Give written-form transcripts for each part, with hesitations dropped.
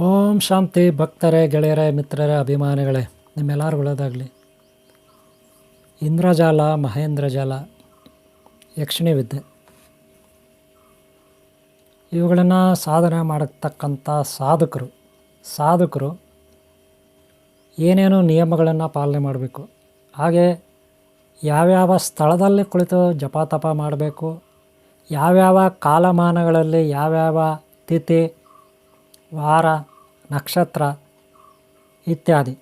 ಓಂ ಶಾಂತಿ ಭಕ್ತರೇ, ಗೆಳೆಯರೇ, ಮಿತ್ರರೇ, ಅಭಿಮಾನಿಗಳೇ, ನಿಮ್ಮೆಲ್ಲರೂ ಒಳ್ಳೆಯದಾಗಲಿ. ಇಂದ್ರಜಾಲ, ಮಹೇಂದ್ರಜಾಲ, ಯಕ್ಷಿಣಿ ವಿದ್ಯೆ ಇವುಗಳನ್ನು ಸಾಧನೆ ಮಾಡತಕ್ಕಂಥ ಸಾಧಕರು ಏನೇನು ನಿಯಮಗಳನ್ನು ಪಾಲನೆ ಮಾಡಬೇಕು, ಹಾಗೆ ಯಾವ್ಯಾವ ಸ್ಥಳದಲ್ಲಿ ಕುಳಿತು ಜಪ ಮಾಡಬೇಕು, ಯಾವ್ಯಾವ ಕಾಲಮಾನಗಳಲ್ಲಿ ಯಾವ್ಯಾವ ತಿಥಿ, ವಾರ, ನಕ್ಷತ್ರ ಇತ್ಯಾದಿ,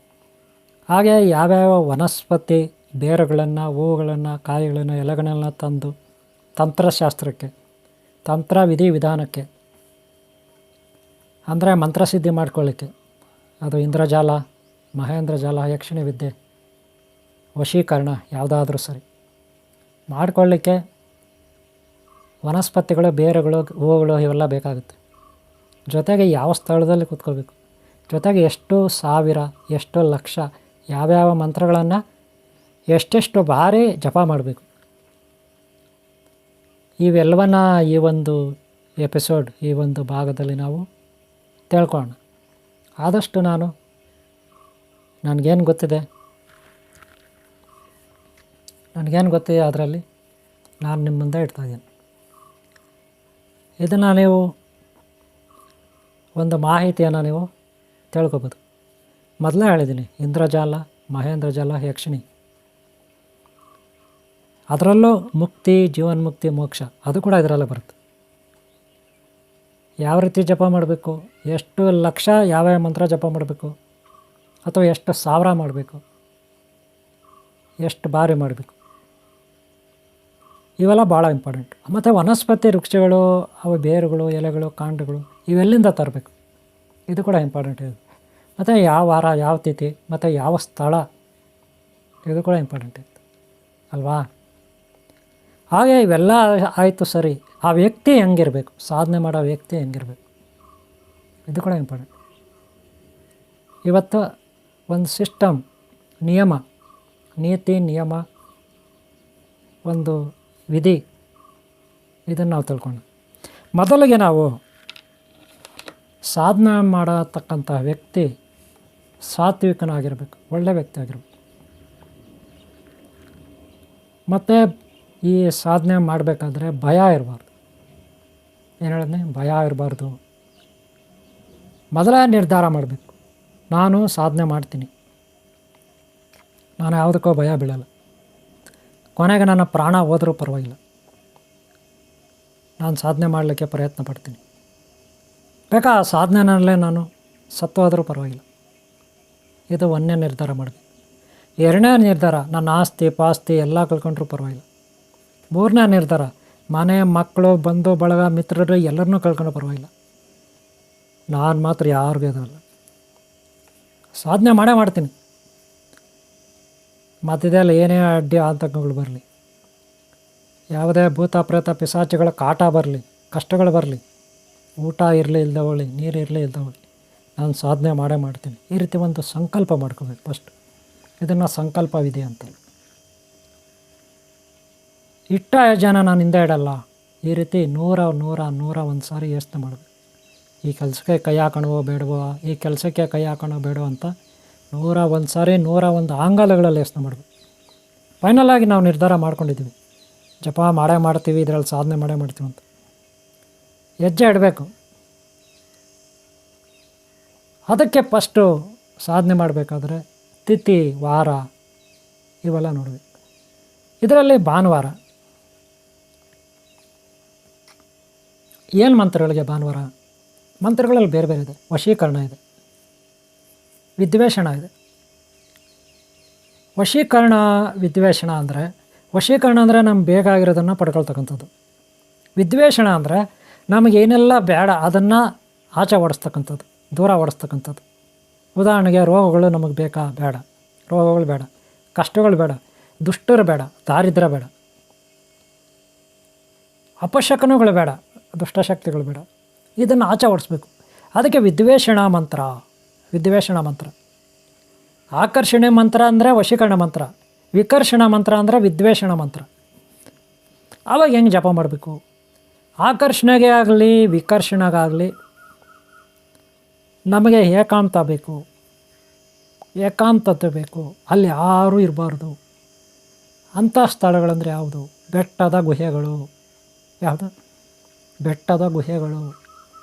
ಹಾಗೆ ಯಾವ್ಯಾವ ವನಸ್ಪತಿ ಬೇರುಗಳನ್ನು, ಹೂವುಗಳನ್ನು, ಕಾಯಿಗಳನ್ನು, ಎಲೆಗಳನ್ನು ತಂದು ತಂತ್ರಶಾಸ್ತ್ರಕ್ಕೆ, ತಂತ್ರ ವಿಧಾನಕ್ಕೆ ಅಂದರೆ ಮಂತ್ರಸಿದ್ಧಿ ಮಾಡ್ಕೊಳ್ಳಿಕ್ಕೆ, ಅದು ಇಂದ್ರಜಾಲ, ಮಹೇಂದ್ರಜಾಲ, ಯಕ್ಷಿಣಿ ವಿದ್ಯೆ, ವಶೀಕರಣ ಯಾವುದಾದ್ರೂ ಸರಿ ಮಾಡಿಕೊಳ್ಳಿಕ್ಕೆ ವನಸ್ಪತಿಗಳು, ಬೇರುಗಳು, ಹೂವುಗಳು ಇವೆಲ್ಲ ಬೇಕಾಗುತ್ತೆ. ಜೊತೆಗೆ ಯಾವ ಸ್ಥಳದಲ್ಲಿ ಕೂತ್ಕೋಬೇಕು, ಜೊತೆಗೆ ಎಷ್ಟು ಸಾವಿರ, ಎಷ್ಟು ಲಕ್ಷ, ಯಾವ್ಯಾವ ಮಂತ್ರಗಳನ್ನು ಎಷ್ಟೆಷ್ಟು ಬಾರಿ ಜಪ ಮಾಡಬೇಕು, ಇವೆಲ್ಲವನ್ನು ಈ ಒಂದು ಎಪಿಸೋಡ್, ಈ ಒಂದು ಭಾಗದಲ್ಲಿ ನಾವು ತಿಳ್ಕೊಳ್ಳೋಣ. ಆದಷ್ಟು ನನಗೇನು ಗೊತ್ತಿದೆ ಅದರಲ್ಲಿ ನಾನು ನಿಮ್ಮ ಮುಂದೆ ಇಡ್ತಾಯಿದ್ದೀನಿ. ಇದನ್ನು ನೀವು ಒಂದು ಮಾಹಿತಿಯನ್ನು ನೀವು ತಿಳ್ಕೊಬೋದು. ಮೊದಲೇ ಹೇಳಿದ್ದೀನಿ, ಇಂದ್ರಜಾಲ, ಮಹೇಂದ್ರಜಾಲ, ಯಕ್ಷಿಣಿ, ಅದರಲ್ಲೂ ಮುಕ್ತಿ, ಜೀವನ್ಮುಕ್ತಿ, ಮೋಕ್ಷ ಅದು ಕೂಡ ಇದರಲ್ಲೇ ಬರುತ್ತೆ. ಯಾವ ರೀತಿ ಜಪ ಮಾಡಬೇಕು, ಎಷ್ಟು ಲಕ್ಷ ಯಾವ್ಯಾವ ಮಂತ್ರ ಜಪ ಮಾಡಬೇಕು, ಅಥವಾ ಎಷ್ಟು ಸಾವಿರ ಮಾಡಬೇಕು, ಎಷ್ಟು ಬಾರಿ ಮಾಡಬೇಕು, ಇವೆಲ್ಲ ಭಾಳ ಇಂಪಾರ್ಟೆಂಟ್. ಮತ್ತು ವನಸ್ಪತಿ ವೃಕ್ಷಗಳು, ಅವು ಬೇರುಗಳು, ಎಲೆಗಳು, ಕಾಂಡಗಳು ಇವೆಲ್ಲಿಂದ ತರಬೇಕು, ಇದು ಕೂಡ ಇಂಪಾರ್ಟೆಂಟ್ ಇದೆ. ಮತ್ತು ಯಾವ ವಾರ, ಯಾವ ತಿಥಿ, ಮತ್ತು ಯಾವ ಸ್ಥಳ, ಇದು ಕೂಡ ಇಂಪಾರ್ಟೆಂಟ್ ಇತ್ತು ಅಲ್ವಾ. ಹಾಗೆ ಇವೆಲ್ಲ ಆಯಿತು ಸರಿ, ಆ ವ್ಯಕ್ತಿ ಹೆಂಗಿರಬೇಕು, ಸಾಧನೆ ಮಾಡೋ ವ್ಯಕ್ತಿ ಹೆಂಗಿರಬೇಕು, ಇದು ಕೂಡ ಇಂಪಾರ್ಟೆಂಟ್. ಇವತ್ತು ಒಂದು ಸಿಸ್ಟಮ್, ನಿಯಮ, ನೀತಿ, ನಿಯಮ, ಒಂದು ವಿಧಿ, ಇದನ್ನು ನಾವು ತಿಳ್ಕೊಂಡು ಮೊದಲಿಗೆ ನಾವು ಸಾಧನೆ ಮಾಡತಕ್ಕಂಥ ವ್ಯಕ್ತಿ ಸಾತ್ವಿಕನಾಗಿರಬೇಕು, ಒಳ್ಳೆಯ ವ್ಯಕ್ತಿ ಆಗಿರಬೇಕು. ಮತ್ತು ಈ ಸಾಧನೆ ಮಾಡಬೇಕಾದ್ರೆ ಭಯ ಇರಬಾರ್ದು. ಏನು ಹೇಳಿದ್ನೆ, ಭಯ ಇರಬಾರ್ದು. ಮೊದಲ ನಿರ್ಧಾರ ಮಾಡಬೇಕು, ನಾನು ಸಾಧನೆ ಮಾಡ್ತೀನಿ, ನಾನು ಯಾವುದಕ್ಕೋ ಭಯ ಬೀಳಲ್ಲ, ಕೊನೆಗೆ ನನ್ನ ಪ್ರಾಣ ಹೋದರೂ ಪರವಾಗಿಲ್ಲ, ನಾನು ಸಾಧನೆ ಮಾಡಲಿಕ್ಕೆ ಪ್ರಯತ್ನ ಪಡ್ತೀನಿ, ಬೇಕಾ ಸಾಧನೆನಲ್ಲೇ ನಾನು ಸತ್ತು ಹೋದರೂ ಪರವಾಗಿಲ್ಲ. ಇದು ಒಂದನೇ ನಿರ್ಧಾರ ಮಾಡಬೇಕು. ಎರಡನೇ ನಿರ್ಧಾರ, ನನ್ನ ಆಸ್ತಿ ಪಾಸ್ತಿ ಎಲ್ಲ ಕಳ್ಕೊಂಡ್ರೂ ಪರವಾಗಿಲ್ಲ. ಮೂರನೇ ನಿರ್ಧಾರ, ಮನೆ, ಮಕ್ಕಳು, ಬಂಧು ಬಳಗ, ಮಿತ್ರರು ಎಲ್ಲರನ್ನೂ ಕಳ್ಕೊಂಡ್ರೂ ಪರವಾಗಿಲ್ಲ, ನಾನು ಮಾತ್ರ ಯಾರಿಗೂ ಎದುರಲ್ಲ, ಸಾಧನೆ ಮಾಡ್ತೀನಿ. ಮಧ್ಯದಲ್ಲಿ ಏನೇ ಅಡ್ಡಿ ಆತಂಕಗಳು ಬರಲಿ, ಯಾವುದೇ ಭೂತ ಪ್ರೇತ ಪಿಶಾಚಿಗಳ ಕಾಟ ಬರಲಿ, ಕಷ್ಟಗಳು ಬರಲಿ, ಊಟ ಇರಲಿ ಇಲ್ದವಳಿ, ನೀರು ಇರಲಿ ಇಲ್ದವಳಿ, ನಾನು ಸಾಧನೆ ಮಾಡ್ತೀನಿ. ಈ ರೀತಿ ಒಂದು ಸಂಕಲ್ಪ ಮಾಡ್ಕೋಬೇಕು ಫಸ್ಟ್. ಇದನ್ನು ಸಂಕಲ್ಪ ವಿಧಿ ಅಂತೇಳಿ. ಇಟ್ಟ ಜನ ನಾನು ಹಿಂದೆ ಇಡಲ್ಲ, ಈ ರೀತಿ ನೂರ ಒಂದು ಸಾರಿ ಯೋಚನೆ ಮಾಡಬೇಕು. ಈ ಕೆಲಸಕ್ಕೆ ಕೈ ಹಾಕೋಣವೋ ಬೇಡವೋ, ಈ ಕೆಲಸಕ್ಕೆ ಕೈ ಹಾಕೋಣೋ ಬೇಡವೋ ಅಂತ 101 ಸಾರಿ 101 ಆಂಗಲಗಳಲ್ಲಿ ಯೋಚನೆ ಮಾಡಬೇಕು. ಫೈನಲಾಗಿ ನಾವು ನಿರ್ಧಾರ ಮಾಡ್ಕೊಂಡಿದ್ದೀವಿ, ಜಪ ಮಾಡ್ತೀವಿ, ಇದರಲ್ಲಿ ಸಾಧನೆ ಮಾಡ್ತೀವಿ ಅಂತ ಹೆಜ್ಜೆ ಇಡಬೇಕು. ಅದಕ್ಕೆ ಫಸ್ಟು ಸಾಧನೆ ಮಾಡಬೇಕಾದ್ರೆ ತಿಥಿ, ವಾರ ಇವೆಲ್ಲ ನೋಡಬೇಕು. ಇದರಲ್ಲಿ ಭಾನುವಾರ, ಏನು ಮಂತ್ರಗಳಿಗೆ ಭಾನುವಾರ? ಮಂತ್ರಗಳಲ್ಲಿ ಬೇರೆ ಬೇರೆ ಇದೆ. ವಶೀಕರಣ ಇದೆ, ವಿದ್ವೇಷಣ ಇದೆ. ವಶೀಕರಣ, ವಿದ್ವೇಷಣ ಅಂದರೆ, ವಶೀಕರಣ ಅಂದರೆ ನಮ್ಗೆ ಬೇಕಾಗಿರೋದನ್ನು ಪಡ್ಕೊಳ್ತಕ್ಕಂಥದ್ದು. ವಿದ್ವೇಷಣ ಅಂದರೆ ನಮಗೇನೆಲ್ಲ ಬೇಡ ಅದನ್ನು ಆಚೆ ಓಡಿಸ್ತಕ್ಕಂಥದ್ದು, ದೂರ ಓಡಿಸ್ತಕ್ಕಂಥದ್ದು. ಉದಾಹರಣೆಗೆ, ರೋಗಗಳು ನಮಗೆ ಬೇಕಾ? ಬೇಡ. ರೋಗಗಳು ಬೇಡ, ಕಷ್ಟಗಳು ಬೇಡ, ದುಷ್ಟರು ಬೇಡ, ದಾರಿದ್ರ್ಯ ಬೇಡ, ಅಪಶಕನಗಳು ಬೇಡ, ದುಷ್ಟಶಕ್ತಿಗಳು ಬೇಡ, ಇದನ್ನು ಆಚೆ ಓಡಿಸ್ಬೇಕು. ಅದಕ್ಕೆ ವಿದ್ವೇಷಣ ಮಂತ್ರ. ಆಕರ್ಷಣೆ ಮಂತ್ರ ಅಂದರೆ ವಶೀಕರಣ ಮಂತ್ರ, ವಿಕರ್ಷಣ ಮಂತ್ರ ಅಂದರೆ ವಿದ್ವೇಷಣ ಮಂತ್ರ. ಆವಾಗ ಹೆಂಗೆ ಜಪ ಮಾಡಬೇಕು? ಆಕರ್ಷಣೆಗೆ ಆಗಲಿ ವಿಕರ್ಷಣೆಗಾಗಲಿ ನಮಗೆ ಏಕಾಂತ ಬೇಕು, ಏಕಾಂತತೆ ಬೇಕು, ಅಲ್ಲಿ ಯಾರೂ ಇರಬಾರ್ದು. ಅಂಥ ಸ್ಥಳಗಳಂದರೆ ಯಾವುದು? ಬೆಟ್ಟದ ಗುಹೆಗಳು. ಯಾವುದು? ಬೆಟ್ಟದ ಗುಹೆಗಳು,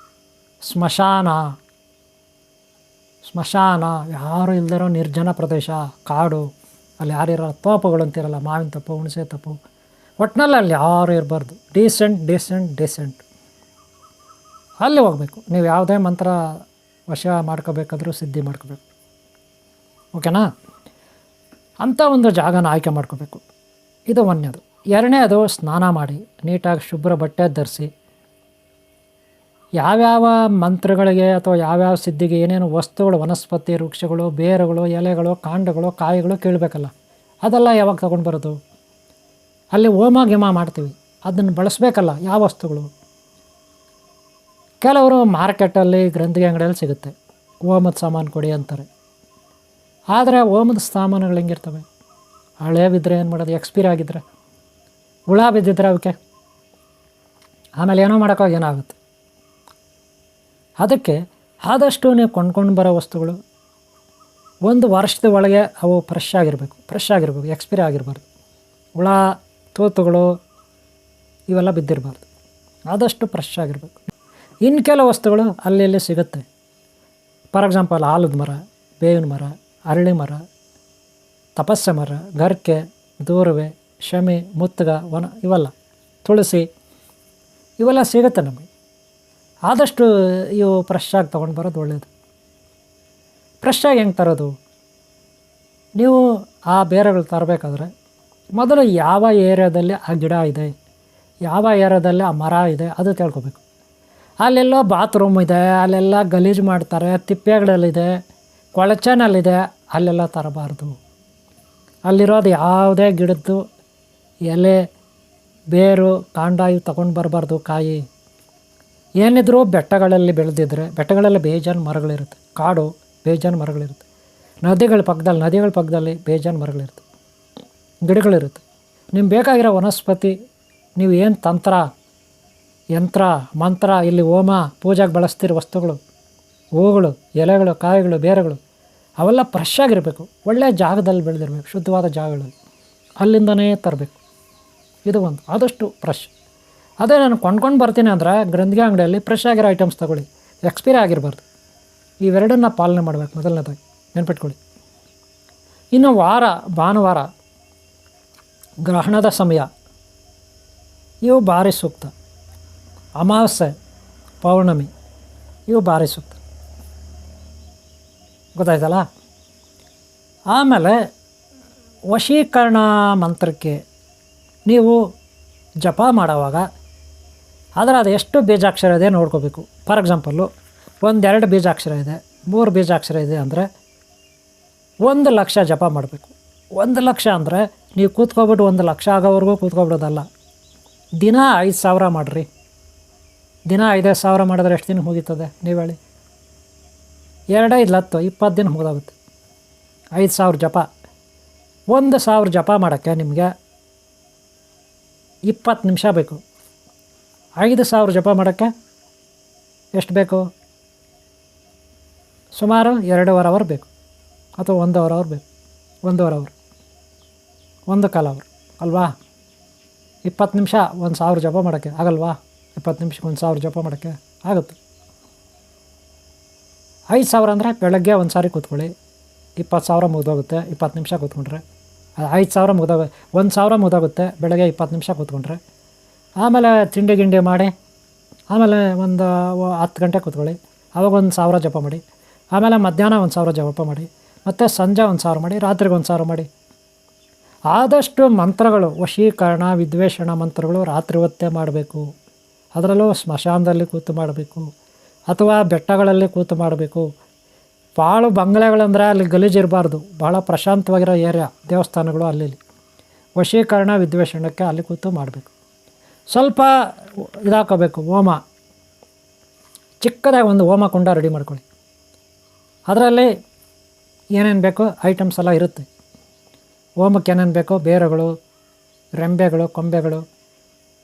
ಸ್ಮಶಾನ. ಯಾರು ಇಲ್ದಿರೋ ನಿರ್ಜನ ಪ್ರದೇಶ, ಕಾಡು. ಅಲ್ಲಿ ಯಾರಿರೋ ತೋಪುಗಳು ಅಂತಿರಲ್ಲ, ಮಾವಿನ ತಪ್ಪು, ಹುಣಸೆ ತಪ್ಪು, ಒಟ್ಟಿನಲ್ಲಿ ಅಲ್ಲಿ ಯಾರು ಇರಬಾರ್ದು. ಡೀಸೆಂಟ್ ಅಲ್ಲಿ ಹೋಗಬೇಕು. ನೀವು ಯಾವುದೇ ಮಂತ್ರ ವಶ ಮಾಡ್ಕೋಬೇಕಾದ್ರೂ ಸಿದ್ಧಿ ಮಾಡ್ಕೋಬೇಕು. ಓಕೆನಾ? ಅಂಥ ಒಂದು ಜಾಗನ ಆಯ್ಕೆ ಮಾಡ್ಕೋಬೇಕು. ಇದು ಒಂದನೇದು. ಎರಡನೇದು, ಸ್ನಾನ ಮಾಡಿ ನೀಟಾಗಿ ಶುಭ್ರ ಬಟ್ಟೆ ಧರಿಸಿ, ಯಾವ್ಯಾವ ಮಂತ್ರಗಳಿಗೆ ಅಥವಾ ಯಾವ್ಯಾವ ಸಿದ್ಧಿಗೆ ಏನೇನು ವಸ್ತುಗಳು, ವನಸ್ಪತಿ, ವೃಕ್ಷಗಳು, ಬೇರುಗಳು, ಎಲೆಗಳು, ಕಾಂಡಗಳು, ಕಾಯಿಗಳು ಕೀಳಬೇಕಲ್ಲ, ಅದೆಲ್ಲ ಯಾವಾಗ ತೊಗೊಂಡು ಬರೋದು? ಅಲ್ಲಿ ಹೋಮ ಗಿಮ ಮಾಡ್ತೀವಿ, ಅದನ್ನು ಬಳಸಬೇಕಲ್ಲ. ಯಾವ ವಸ್ತುಗಳು? ಕೆಲವರು ಮಾರ್ಕೆಟಲ್ಲಿ, ಗ್ರಂಥಿಗೆ ಅಂಗಡಿಯಲ್ಲಿ ಸಿಗುತ್ತೆ, ಹೋಮದ ಸಾಮಾನು ಕೊಡಿ ಅಂತಾರೆ. ಆದರೆ ಹೋಮದ ಸಾಮಾನುಗಳು ಹೆಂಗಿರ್ತವೆ? ಹಳೆ ಬಿದ್ದರೆ ಏನು ಮಾಡೋದು? ಎಕ್ಸ್ಪೈರ್ ಆಗಿದ್ದರೆ, ಹುಳ ಬಿದ್ದಿದ್ರೆ ಅವಕ್ಕೆ ಆಮೇಲೆ ಏನೋ ಮಾಡೋಕ್ಕಾಗ ಏನಾಗುತ್ತೆ. ಅದಕ್ಕೆ ಆದಷ್ಟು ನೀವು ಕೊಂಡ್ಕೊಂಡು ಬರೋ ವಸ್ತುಗಳು 1 ವರ್ಷದ ಒಳಗೆ ಅವು ಫ್ರೆಶ್ ಆಗಿರಬೇಕು, ಎಕ್ಸ್ಪೈರಿ ಆಗಿರಬಾರ್ದು. ಹುಳ ತೂತುಗಳು ಇವೆಲ್ಲ ಬಿದ್ದಿರಬಾರ್ದು, ಆದಷ್ಟು ಫ್ರೆಶ್ ಆಗಿರಬೇಕು. ಇನ್ನು ಕೆಲವು ವಸ್ತುಗಳು ಅಲ್ಲಿ ಸಿಗುತ್ತೆ. ಫಾರ್ ಎಕ್ಸಾಂಪಲ್ ಆಲದ ಮರ, ಬೇವಿನ ಮರ, ಅರಳಿ ಮರ, ತಪಸ್ಸೆ ಮರ, ಗರ್ಕೆ, ದೂರ್ವೆ, ಶಮಿ, ಮುತ್ತಗ, ವನ, ಇವೆಲ್ಲ, ತುಳಸಿ, ಇವೆಲ್ಲ ಸಿಗುತ್ತೆ ನಮಗೆ. ಆದಷ್ಟು ಇವು ಫ್ರೆಶ್ ಆಗಿ ತೊಗೊಂಡು ಬರೋದು ಒಳ್ಳೆಯದು. ಫ್ರೆಶ್ ಆಗಿ ಹೆಂಗೆ ತರೋದು? ನೀವು ಆ ಬೇರೆಗಳು ತರಬೇಕಾದ್ರೆ ಮೊದಲು ಯಾವ ಏರಿಯಾದಲ್ಲಿ ಆ ಗಿಡ ಇದೆ, ಯಾವ ಏರಿಯಾದಲ್ಲಿ ಆ ಮರ ಇದೆ ಅದು ತಿಳ್ಕೊಬೇಕು. ಅಲ್ಲೆಲ್ಲೋ ಬಾತ್ರೂಮ್ ಇದೆ, ಅಲ್ಲೆಲ್ಲ ಗಲೀಜು ಮಾಡ್ತಾರೆ, ತಿಪ್ಪೆಗಳಲ್ಲಿದೆ, ಕೊಳಚೆನಲ್ಲಿದೆ, ಅಲ್ಲೆಲ್ಲ ತರಬಾರ್ದು. ಅಲ್ಲಿರೋದು ಯಾವುದೇ ಗಿಡದ್ದು ಎಲೆ, ಬೇರು, ಕಾಂಡ ಇವು ತೊಗೊಂಡು ಬರಬಾರ್ದು. ಕಾಯಿ ಏನಿದ್ರೂ ಬೆಟ್ಟಗಳಲ್ಲಿ ಬೆಳೆದಿದ್ರೆ, ಬೆಟ್ಟಗಳಲ್ಲಿ ಬೇಜಾನ್ ಮರಗಳಿರುತ್ತೆ, ಕಾಡು ಬೇಜಾನ್ ಮರಗಳಿರುತ್ತೆ, ನದಿಗಳ ಪಕ್ಕದಲ್ಲಿ ಬೇಜಾನ್ ಮರಗಳಿರುತ್ತೆ, ಗಿಡಗಳಿರುತ್ತೆ. ನಿಮ್ಗೆ ಬೇಕಾಗಿರೋ ವನಸ್ಪತಿ, ನೀವು ಏನು ತಂತ್ರ, ಯಂತ್ರ, ಮಂತ್ರ, ಇಲ್ಲಿ ಹೋಮ ಪೂಜೆಗೆ ಬಳಸ್ತಿರೋ ವಸ್ತುಗಳು, ಹೂಗಳು, ಎಲೆಗಳು, ಕಾಯಿಗಳು, ಬೇರುಗಳು, ಅವೆಲ್ಲ ಫ್ರೆಶ್ ಆಗಿರಬೇಕು. ಒಳ್ಳೆಯ ಜಾಗದಲ್ಲಿ ಬೆಳೆದಿರಬೇಕು, ಶುದ್ಧವಾದ ಜಾಗಗಳಲ್ಲಿ, ಅಲ್ಲಿಂದನೇ ತರಬೇಕು. ಇದು ಒಂದು, ಆದಷ್ಟು ಫ್ರೆಶ್. ಅದೇ ನಾನು ಕೊಂಡ್ಕೊಂಡು ಬರ್ತೀನಿ ಅಂದರೆ ಗ್ರಂಥಿಗೆ ಅಂಗಡಿಯಲ್ಲಿ ಫ್ರೆಶ್ ಆಗಿರೋ ಐಟಮ್ಸ್ ತೊಗೊಳ್ಳಿ, ಎಕ್ಸ್ಪೈರಿ ಆಗಿರಬಾರ್ದು. ಇವೆರಡನ್ನ ಪಾಲನೆ ಮಾಡಬೇಕು ಮೊದಲನೇದಾಗಿ, ನೆನ್ಪಿಟ್ಕೊಳ್ಳಿ. ಇನ್ನು ಭಾನುವಾರ ಗ್ರಹಣದ ಸಮಯ, ಇವು ಭಾರಿ ಸೂಕ್ತ. ಅಮಾವಾಸ್ಯೆ, ಪೌರ್ಣಮಿ, ಇವು ಭಾರಿ ಸೂಕ್ತ. ಗೊತ್ತಾಯ್ತಲ್ಲ? ಆಮೇಲೆ ವಶೀಕರಣ ಮಂತ್ರಕ್ಕೆ ನೀವು ಜಪ ಮಾಡೋವಾಗ ಅದು ಎಷ್ಟು ಬೀಜಾಕ್ಷರ ಇದೆ ನೋಡ್ಕೋಬೇಕು. ಫಾರ್ ಎಕ್ಸಾಂಪಲ್ಲು 1-2 ಬೀಜಾಕ್ಷರ ಇದೆ, 3 ಬೀಜಾಕ್ಷರ ಇದೆ ಅಂದರೆ 1,00,000 ಜಪ ಮಾಡಬೇಕು. 1,00,000 ಅಂದರೆ ನೀವು ಕೂತ್ಕೊಬಿಟ್ಟು 1,00,000 ಆಗೋವರೆಗೂ ಕೂತ್ಕೊಬಿಡೋದಲ್ಲ. ದಿನ 5,000 ಮಾಡಿರಿ. ದಿನ 5,000 ಮಾಡಿದ್ರೆ ಎಷ್ಟು ದಿನ ಮುಗೀತದೆ ನೀವು ಹೇಳಿ? 2, 5, 10, 20 ದಿನ ಮುಗಿದೋಗುತ್ತೆ. 5,000 ಜಪ. 1,000 ಜಪ ಮಾಡೋಕ್ಕೆ ನಿಮಗೆ 20 ನಿಮಿಷ ಬೇಕು. 5,000 ಜಪ ಮಾಡೋಕ್ಕೆ ಎಷ್ಟು ಬೇಕು? ಸುಮಾರು 2.5 ಅವರ್ ಬೇಕು, ಅಥವಾ 1 ಅವರ್ ಬೇಕು. 1.5 ಅವರ್, 1 ಅವರ್ ಅಲ್ವಾ? 20 ನಿಮಿಷ 1,000 ಜಪ ಮಾಡೋಕ್ಕೆ ಆಗಲ್ವಾ? 20 ನಿಮಿಷಕ್ಕೆ 1,000 ಜಪ ಮಾಡೋಕ್ಕೆ ಆಗುತ್ತೆ. 5,000 ಅಂದರೆ ಬೆಳಗ್ಗೆ ಒಂದು ಸಾರಿ ಕೂತ್ಕೊಳ್ಳಿ, 20,000 ಮುಗಿದೋಗುತ್ತೆ. 20 ನಿಮಿಷ ಕೂತ್ಕೊಂಡ್ರೆ 5,000 1,000 ಮುಗಿದೋಗುತ್ತೆ. ಬೆಳಗ್ಗೆ 20 ನಿಮಿಷ ಕೂತ್ಕೊಂಡ್ರೆ ಆಮೇಲೆ ತಿಂಡಿ ಗಿಂಡಿ ಮಾಡಿ ಆಮೇಲೆ ಒಂದು 10 ಗಂಟೆ ಕೂತ್ಕೊಳ್ಳಿ, ಆವಾಗ 1,000 ಜಪ ಮಾಡಿ. ಆಮೇಲೆ ಮಧ್ಯಾಹ್ನ 1,000 ಜಪ ಮಾಡಿ, ಮತ್ತು ಸಂಜೆ 1,000 ಮಾಡಿ, ರಾತ್ರಿಗೆ 1,000 ಮಾಡಿ. ಆದಷ್ಟು ಮಂತ್ರಗಳು, ವಶೀಕರಣ, ವಿದ್ವೇಷಣ ಮಂತ್ರಗಳು ರಾತ್ರಿ ಹೊತ್ತೇ ಮಾಡಬೇಕು. ಅದರಲ್ಲೂ ಸ್ಮಶಾನದಲ್ಲಿ ಕೂತು ಮಾಡಬೇಕು, ಅಥವಾ ಬೆಟ್ಟಗಳಲ್ಲಿ ಕೂತು ಮಾಡಬೇಕು. ಭಾಳ ಬಂಗಲೆಗಳಂದರೆ ಅಲ್ಲಿ ಗಲೀಜಿರಬಾರ್ದು, ಭಾಳ ಪ್ರಶಾಂತವಾಗಿರೋ ಏರಿಯಾ, ದೇವಸ್ಥಾನಗಳು ಅಲ್ಲಿ ವಶೀಕರಣ ವಿದ್ವೇಷಣಕ್ಕೆ ಅಲ್ಲಿ ಕೂತು ಮಾಡಬೇಕು. ಸ್ವಲ್ಪ ಇದಾಕೋಬೇಕು. ಹೋಮ ಚಿಕ್ಕದಾಗಿ ಒಂದು ಹೋಮ ಕುಂಡ ರೆಡಿ ಮಾಡ್ಕೊಳ್ಳಿ. ಅದರಲ್ಲಿ ಏನೇನು ಬೇಕೋ ಐಟಮ್ಸ್ ಎಲ್ಲ ಇರುತ್ತೆ. ಹೋಮಕ್ಕೆ ಏನೇನು ಬೇಕೋ ಬೇರುಗಳು, ರೆಂಬೆಗಳು, ಕೊಂಬೆಗಳು,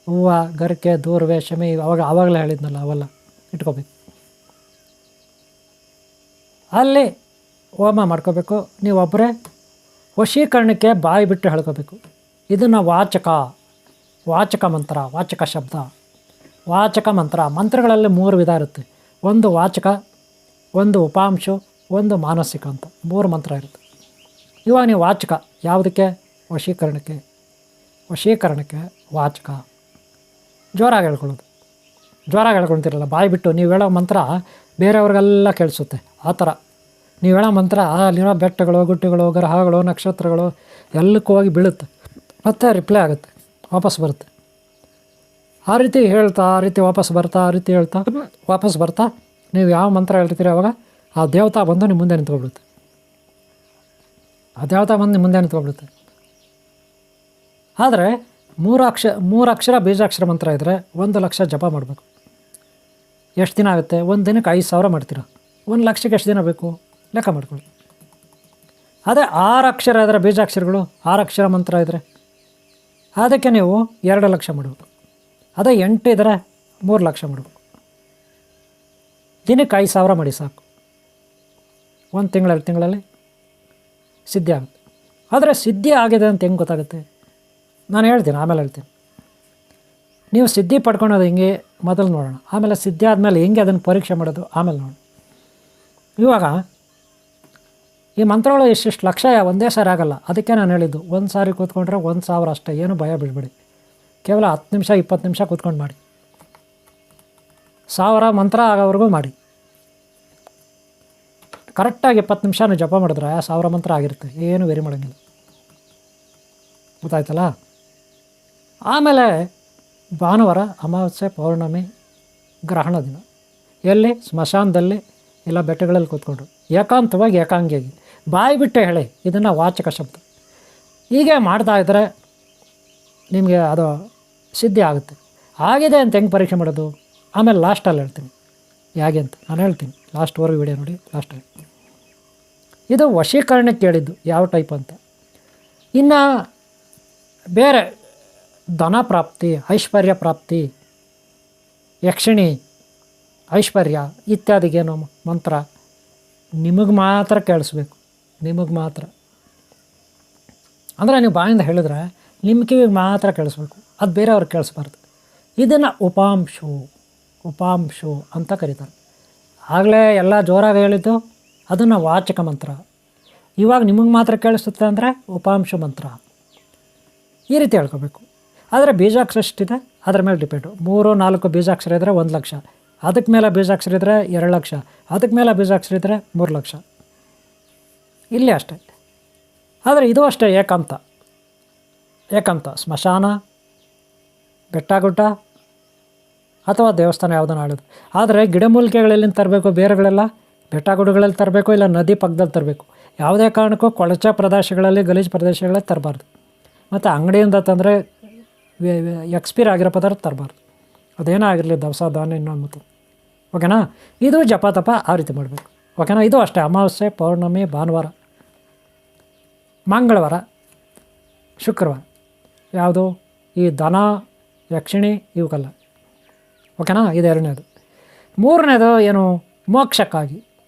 ಹೂವು, ಗರಿಕೆ, ದೂರ್ವೆ, ಶಮಿ, ಆವಾಗಲೇ ಹೇಳಿದ್ನಲ್ಲ, ಅವೆಲ್ಲ ಇಟ್ಕೋಬೇಕು. ಅಲ್ಲಿ ಹೋಮ ಮಾಡ್ಕೋಬೇಕು. ನೀವೊಬ್ಬರೇ ವಶೀಕರಣಕ್ಕೆ ಬಾಯಿ ಬಿಟ್ಟು ಹೇಳ್ಕೋಬೇಕು. ಇದನ್ನು ವಾಚಕ ಮಂತ್ರ, ವಾಚಕ ಶಬ್ದ, ವಾಚಕ ಮಂತ್ರ. ಮಂತ್ರಗಳಲ್ಲಿ 3 ವಿಧ ಇರುತ್ತೆ. ಒಂದು ವಾಚಕ, ಒಂದು ಉಪಾಂಶು, ಒಂದು ಮಾನಸಿಕ ಅಂತ 3 ಮಂತ್ರ ಇರುತ್ತೆ. ಇವಾಗ ನೀವು ವಾಚಕ ಯಾವುದಕ್ಕೆ? ವಶೀಕರಣಕ್ಕೆ ವಾಚಕ. ಜೋರಾಗಿ ಹೇಳ್ಕೊಳ್ಳೋದು. ಜೋರಾಗಿ ಹೇಳ್ಕೊಳ್ತಿರಲ್ಲ, ಬಾಯಿ ಬಿಟ್ಟು ನೀವು ಹೇಳೋ ಮಂತ್ರ ಬೇರೆಯವ್ರಿಗೆಲ್ಲ ಕೇಳಿಸುತ್ತೆ. ಆ ಥರ ನೀವು ಹೇಳೋ ಮಂತ್ರ ಅಲ್ಲಿರೋ ಬೆಟ್ಟಗಳು, ಗುಡ್ಡಗಳು, ಗ್ರಹಗಳು, ನಕ್ಷತ್ರಗಳು ಎಲ್ಲಕ್ಕೂ ಹೋಗಿ ಬೀಳುತ್ತೆ, ಮತ್ತೆ ರಿಪ್ಲೈ ಆಗುತ್ತೆ, ವಾಪಸ್ ಬರುತ್ತೆ. ಆ ರೀತಿ ಹೇಳ್ತಾ, ಆ ರೀತಿ ವಾಪಸ್ ಬರ್ತಾ, ಆ ರೀತಿ ಹೇಳ್ತಾ ವಾಪಸ್ ಬರ್ತಾ ನೀವು ಯಾವ ಮಂತ್ರ ಹೇಳ್ತೀರಿ ಅವಾಗ ಆ ದೇವತಾ ಬಂದು ನಿಮ್ಮ ಮುಂದೆ ನಿಂತ್ಕೊಬಿಡುತ್ತೆ. ಆ ದೇವತಾ ಬಂದು ನಿಮ್ಮ ಮುಂದೆ ನಿಂತ್ಕೊಬಿಡುತ್ತೆ. ಆದರೆ 3 ಅಕ್ಷರ ಬೀಜಾಕ್ಷರ ಮಂತ್ರ ಇದ್ದರೆ 1 ಲಕ್ಷ ಜಪ ಮಾಡಬೇಕು. ಎಷ್ಟು ದಿನ ಆಗುತ್ತೆ? ಒಂದು ದಿನಕ್ಕೆ 5,000 ಮಾಡ್ತೀರ. 1 ಲಕ್ಷಕ್ಕೆ ಎಷ್ಟು ದಿನ ಬೇಕು ಲೆಕ್ಕ ಮಾಡ್ಕೊಳ್ಳಿ. ಅದೇ 6 ಅಕ್ಷರ ಇದ್ದರೆ ಬೀಜಾಕ್ಷರಗಳು, 6 ಅಕ್ಷರ ಮಂತ್ರ ಇದ್ದರೆ ಅದಕ್ಕೆ ನೀವು 2 ಲಕ್ಷ ಮಾಡಬೇಕು. ಅದೇ 8 ಇದ್ದರೆ 3 ಲಕ್ಷ ಮಾಡಬೇಕು. ದಿನಕ್ಕೆ 5,000 ಮಾಡಿ ಸಾಕು. 1 ತಿಂಗಳು 2 ತಿಂಗಳಲ್ಲಿ ಸಿದ್ಧಿ ಆಗುತ್ತೆ. ಆದರೆ ಸಿದ್ಧಿ ಆಗಿದೆ ಅಂತ ಹೆಂಗೆ ಗೊತ್ತಾಗುತ್ತೆ? ನಾನು ಹೇಳ್ತೀನಿ, ಆಮೇಲೆ ಹೇಳ್ತೀನಿ. ನೀವು ಸಿದ್ಧಿ ಪಡ್ಕೊಳೋದು ಹಿಂಗೆ ಮೊದಲು ನೋಡೋಣ, ಆಮೇಲೆ ಸಿದ್ಧಿ ಆದಮೇಲೆ ಹೆಂಗೆ ಅದನ್ನು ಪರೀಕ್ಷೆ ಮಾಡೋದು ಆಮೇಲೆ ನೋಡೋಣ. ಇವಾಗ ಈ ಮಂತ್ರಗಳು ಇಷ್ಟಿಷ್ಟು ಲಕ್ಷ ಒಂದೇ ಸಾರಿ ಆಗಲ್ಲ. ಅದಕ್ಕೆ ನಾನು ಹೇಳಿದ್ದು, 1 ಸಾರಿ ಕೂತ್ಕೊಂಡ್ರೆ 1,000 ಅಷ್ಟೇ. ಏನು ಭಯ ಬಿಡಬೇಡಿ. ಕೇವಲ 10 ನಿಮಿಷ 20 ನಿಮಿಷ ಕೂತ್ಕೊಂಡು ಮಾಡಿ. 1000 ಮಂತ್ರ ಆಗೋವರೆಗೂ ಮಾಡಿ. ಕರೆಕ್ಟಾಗಿ 20 ನಿಮಿಷನೂ ಜಪ ಮಾಡಿದ್ರೆ 1000 ಮಂತ್ರ ಆಗಿರುತ್ತೆ. ಏನು ವೇರಿ ಮಾಡೋಂಗಿಲ್ಲ. ಗೊತ್ತಾಯ್ತಲ್ಲ? ಆಮೇಲೆ ಭಾನುವಾರ, ಅಮಾವಾಸ್ಯೆ, ಪೌರ್ಣಮಿ, ಗ್ರಹಣ ದಿನ ಎಲ್ಲಿ? ಸ್ಮಶಾನದಲ್ಲಿ ಇಲ್ಲ ಬೆಟ್ಟಗಳಲ್ಲಿ ಕೂತ್ಕೊಂಡ್ರು ಏಕಾಂತವಾಗಿ ಏಕಾಂಗಿಯಾಗಿ ಬಾಯಿ ಬಿಟ್ಟೆ ಹೇಳಿ. ಇದನ್ನು ವಾಚಕ ಶಬ್ದ. ಹೀಗೆ ಮಾಡ್ತಾಯಿದ್ರೆ ನಿಮಗೆ ಅದು ಸಿದ್ಧಿ ಆಗುತ್ತೆ. ಆಗಿದೆ ಅಂತ ಹೆಂಗೆ ಪರೀಕ್ಷೆ ಮಾಡೋದು ಆಮೇಲೆ ಲಾಸ್ಟಲ್ಲಿ ಹೇಳ್ತೀನಿ ಹೇಗೆ ಅಂತ. ನಾನು ಹೇಳ್ತೀನಿ ಲಾಸ್ಟ್ವರೆಗೂ ವಿಡಿಯೋ ನೋಡಿ. ಲಾಸ್ಟಲ್ಲಿ ಇದು ವಶೀಕರಣಕ್ಕೆ ಕೇಳಿದ್ದು ಯಾವ ಟೈಪ್ ಅಂತ. ಇನ್ನು ಬೇರೆ ಧನ ಪ್ರಾಪ್ತಿ, ಐಶ್ವರ್ಯ ಪ್ರಾಪ್ತಿ, ಯಕ್ಷಿಣಿ, ಐಶ್ವರ್ಯ ಇತ್ಯಾದಿಗೇನು ಮಂತ್ರ ನಿಮಗೆ ಮಾತ್ರ ಕೇಳಿಸ್ಬೇಕು. ನಿಮಗೆ ಮಾತ್ರ ಅಂದರೆ ನೀವು ಬಾಯಿಂದ ಹೇಳಿದ್ರೆ ನಿಮ್ಮ ಕಿವಿಗೆ ಮಾತ್ರ ಕೇಳಿಸ್ಬೇಕು, ಅದು ಬೇರೆಯವ್ರಿಗೆ ಕೇಳಿಸ್ಬಾರ್ದು. ಇದನ್ನು ಉಪಾಂಶು ಅಂತ ಕರೀತಾರೆ. ಆಗಲೇ ಎಲ್ಲ ಜೋರಾಗಿ ಹೇಳಿದ್ದು ಅದನ್ನು ವಾಚಕ ಮಂತ್ರ. ಇವಾಗ ನಿಮಗೆ ಮಾತ್ರ ಕೇಳಿಸುತ್ತೆ ಅಂದರೆ ಉಪಾಂಶು ಮಂತ್ರ. ಈ ರೀತಿ ಹೇಳ್ಕೋಬೇಕು. ಆದರೆ ಬೀಜಾಕ್ಷರ ಎಷ್ಟಿದೆ ಅದ್ರ ಮೇಲೆ ಡಿಪೆಂಡು. 3-4 ಬೀಜಾಕ್ಷರ ಇದ್ದರೆ 1 ಲಕ್ಷ, ಅದಕ್ಕೆ ಮೇಲೆ ಬೀಜಾಕ್ಷರ ಇದ್ದರೆ 2 ಲಕ್ಷ, ಅದಕ್ಕೆ ಮೇಲೆ ಬೀಜಾಕ್ಷರ ಇದ್ದರೆ 3 ಲಕ್ಷ. ಇಲ್ಲಿ ಅಷ್ಟೇ. ಆದರೆ ಇದು ಅಷ್ಟೇ ಏಕಾಂತ ಸ್ಮಶಾನ, ಬೆಟ್ಟ ಗುಡ್ಡ ಅಥವಾ ದೇವಸ್ಥಾನ ಯಾವುದನ್ನು ಆಡೋದು. ಆದರೆ ಗಿಡಮೂಲಿಕೆಗಳೆಲ್ಲಿಂದ ತರಬೇಕು? ಬೇರೆಗಳೆಲ್ಲ ಬೆಟ್ಟ ಗುಡ್ಡಗಳಲ್ಲಿ ತರಬೇಕು, ಇಲ್ಲ ನದಿ ಪಕ್ಕದಲ್ಲಿ ತರಬೇಕು. ಯಾವುದೇ ಕಾರಣಕ್ಕೂ ಕೊಳಚೆ ಪ್ರದೇಶಗಳಲ್ಲಿ, ಗಲೀಜು ಪ್ರದೇಶಗಳಲ್ಲಿ ತರಬಾರ್ದು. ಮತ್ತು ಅಂಗಡಿಯಿಂದ ತಂದರೆ ಎಕ್ಸ್ಪೈರ್ ಆಗಿರೋ ಪದಾರ್ಥ ತರಬಾರ್ದು. ಅದೇನೇ ಆಗಿರಲಿ, ದವಸ ಧಾನ್ಯ ಇನ್ನೊಂದು ಮತ್ತು. ಓಕೆನಾ? ಇದು ಜಪ ತಪ ಆ ರೀತಿ ಮಾಡಬೇಕು. ಓಕೆನಾ? ಇದು ಅಷ್ಟೇ. ಅಮಾವಾಸ್ಯೆ, ಪೌರ್ಣಮಿ, ಭಾನುವಾರ, ಮಂಗಳವಾರ, ಶುಕ್ರವಾರ ಯಾವುದು ಈ ಧನ, ಯಕ್ಷಿಣಿ ಇವಕ್ಕೆಲ್ಲ. ಓಕೆನಾ? ಇದು 2ನೇದು. 3ನೇದು ಏನು?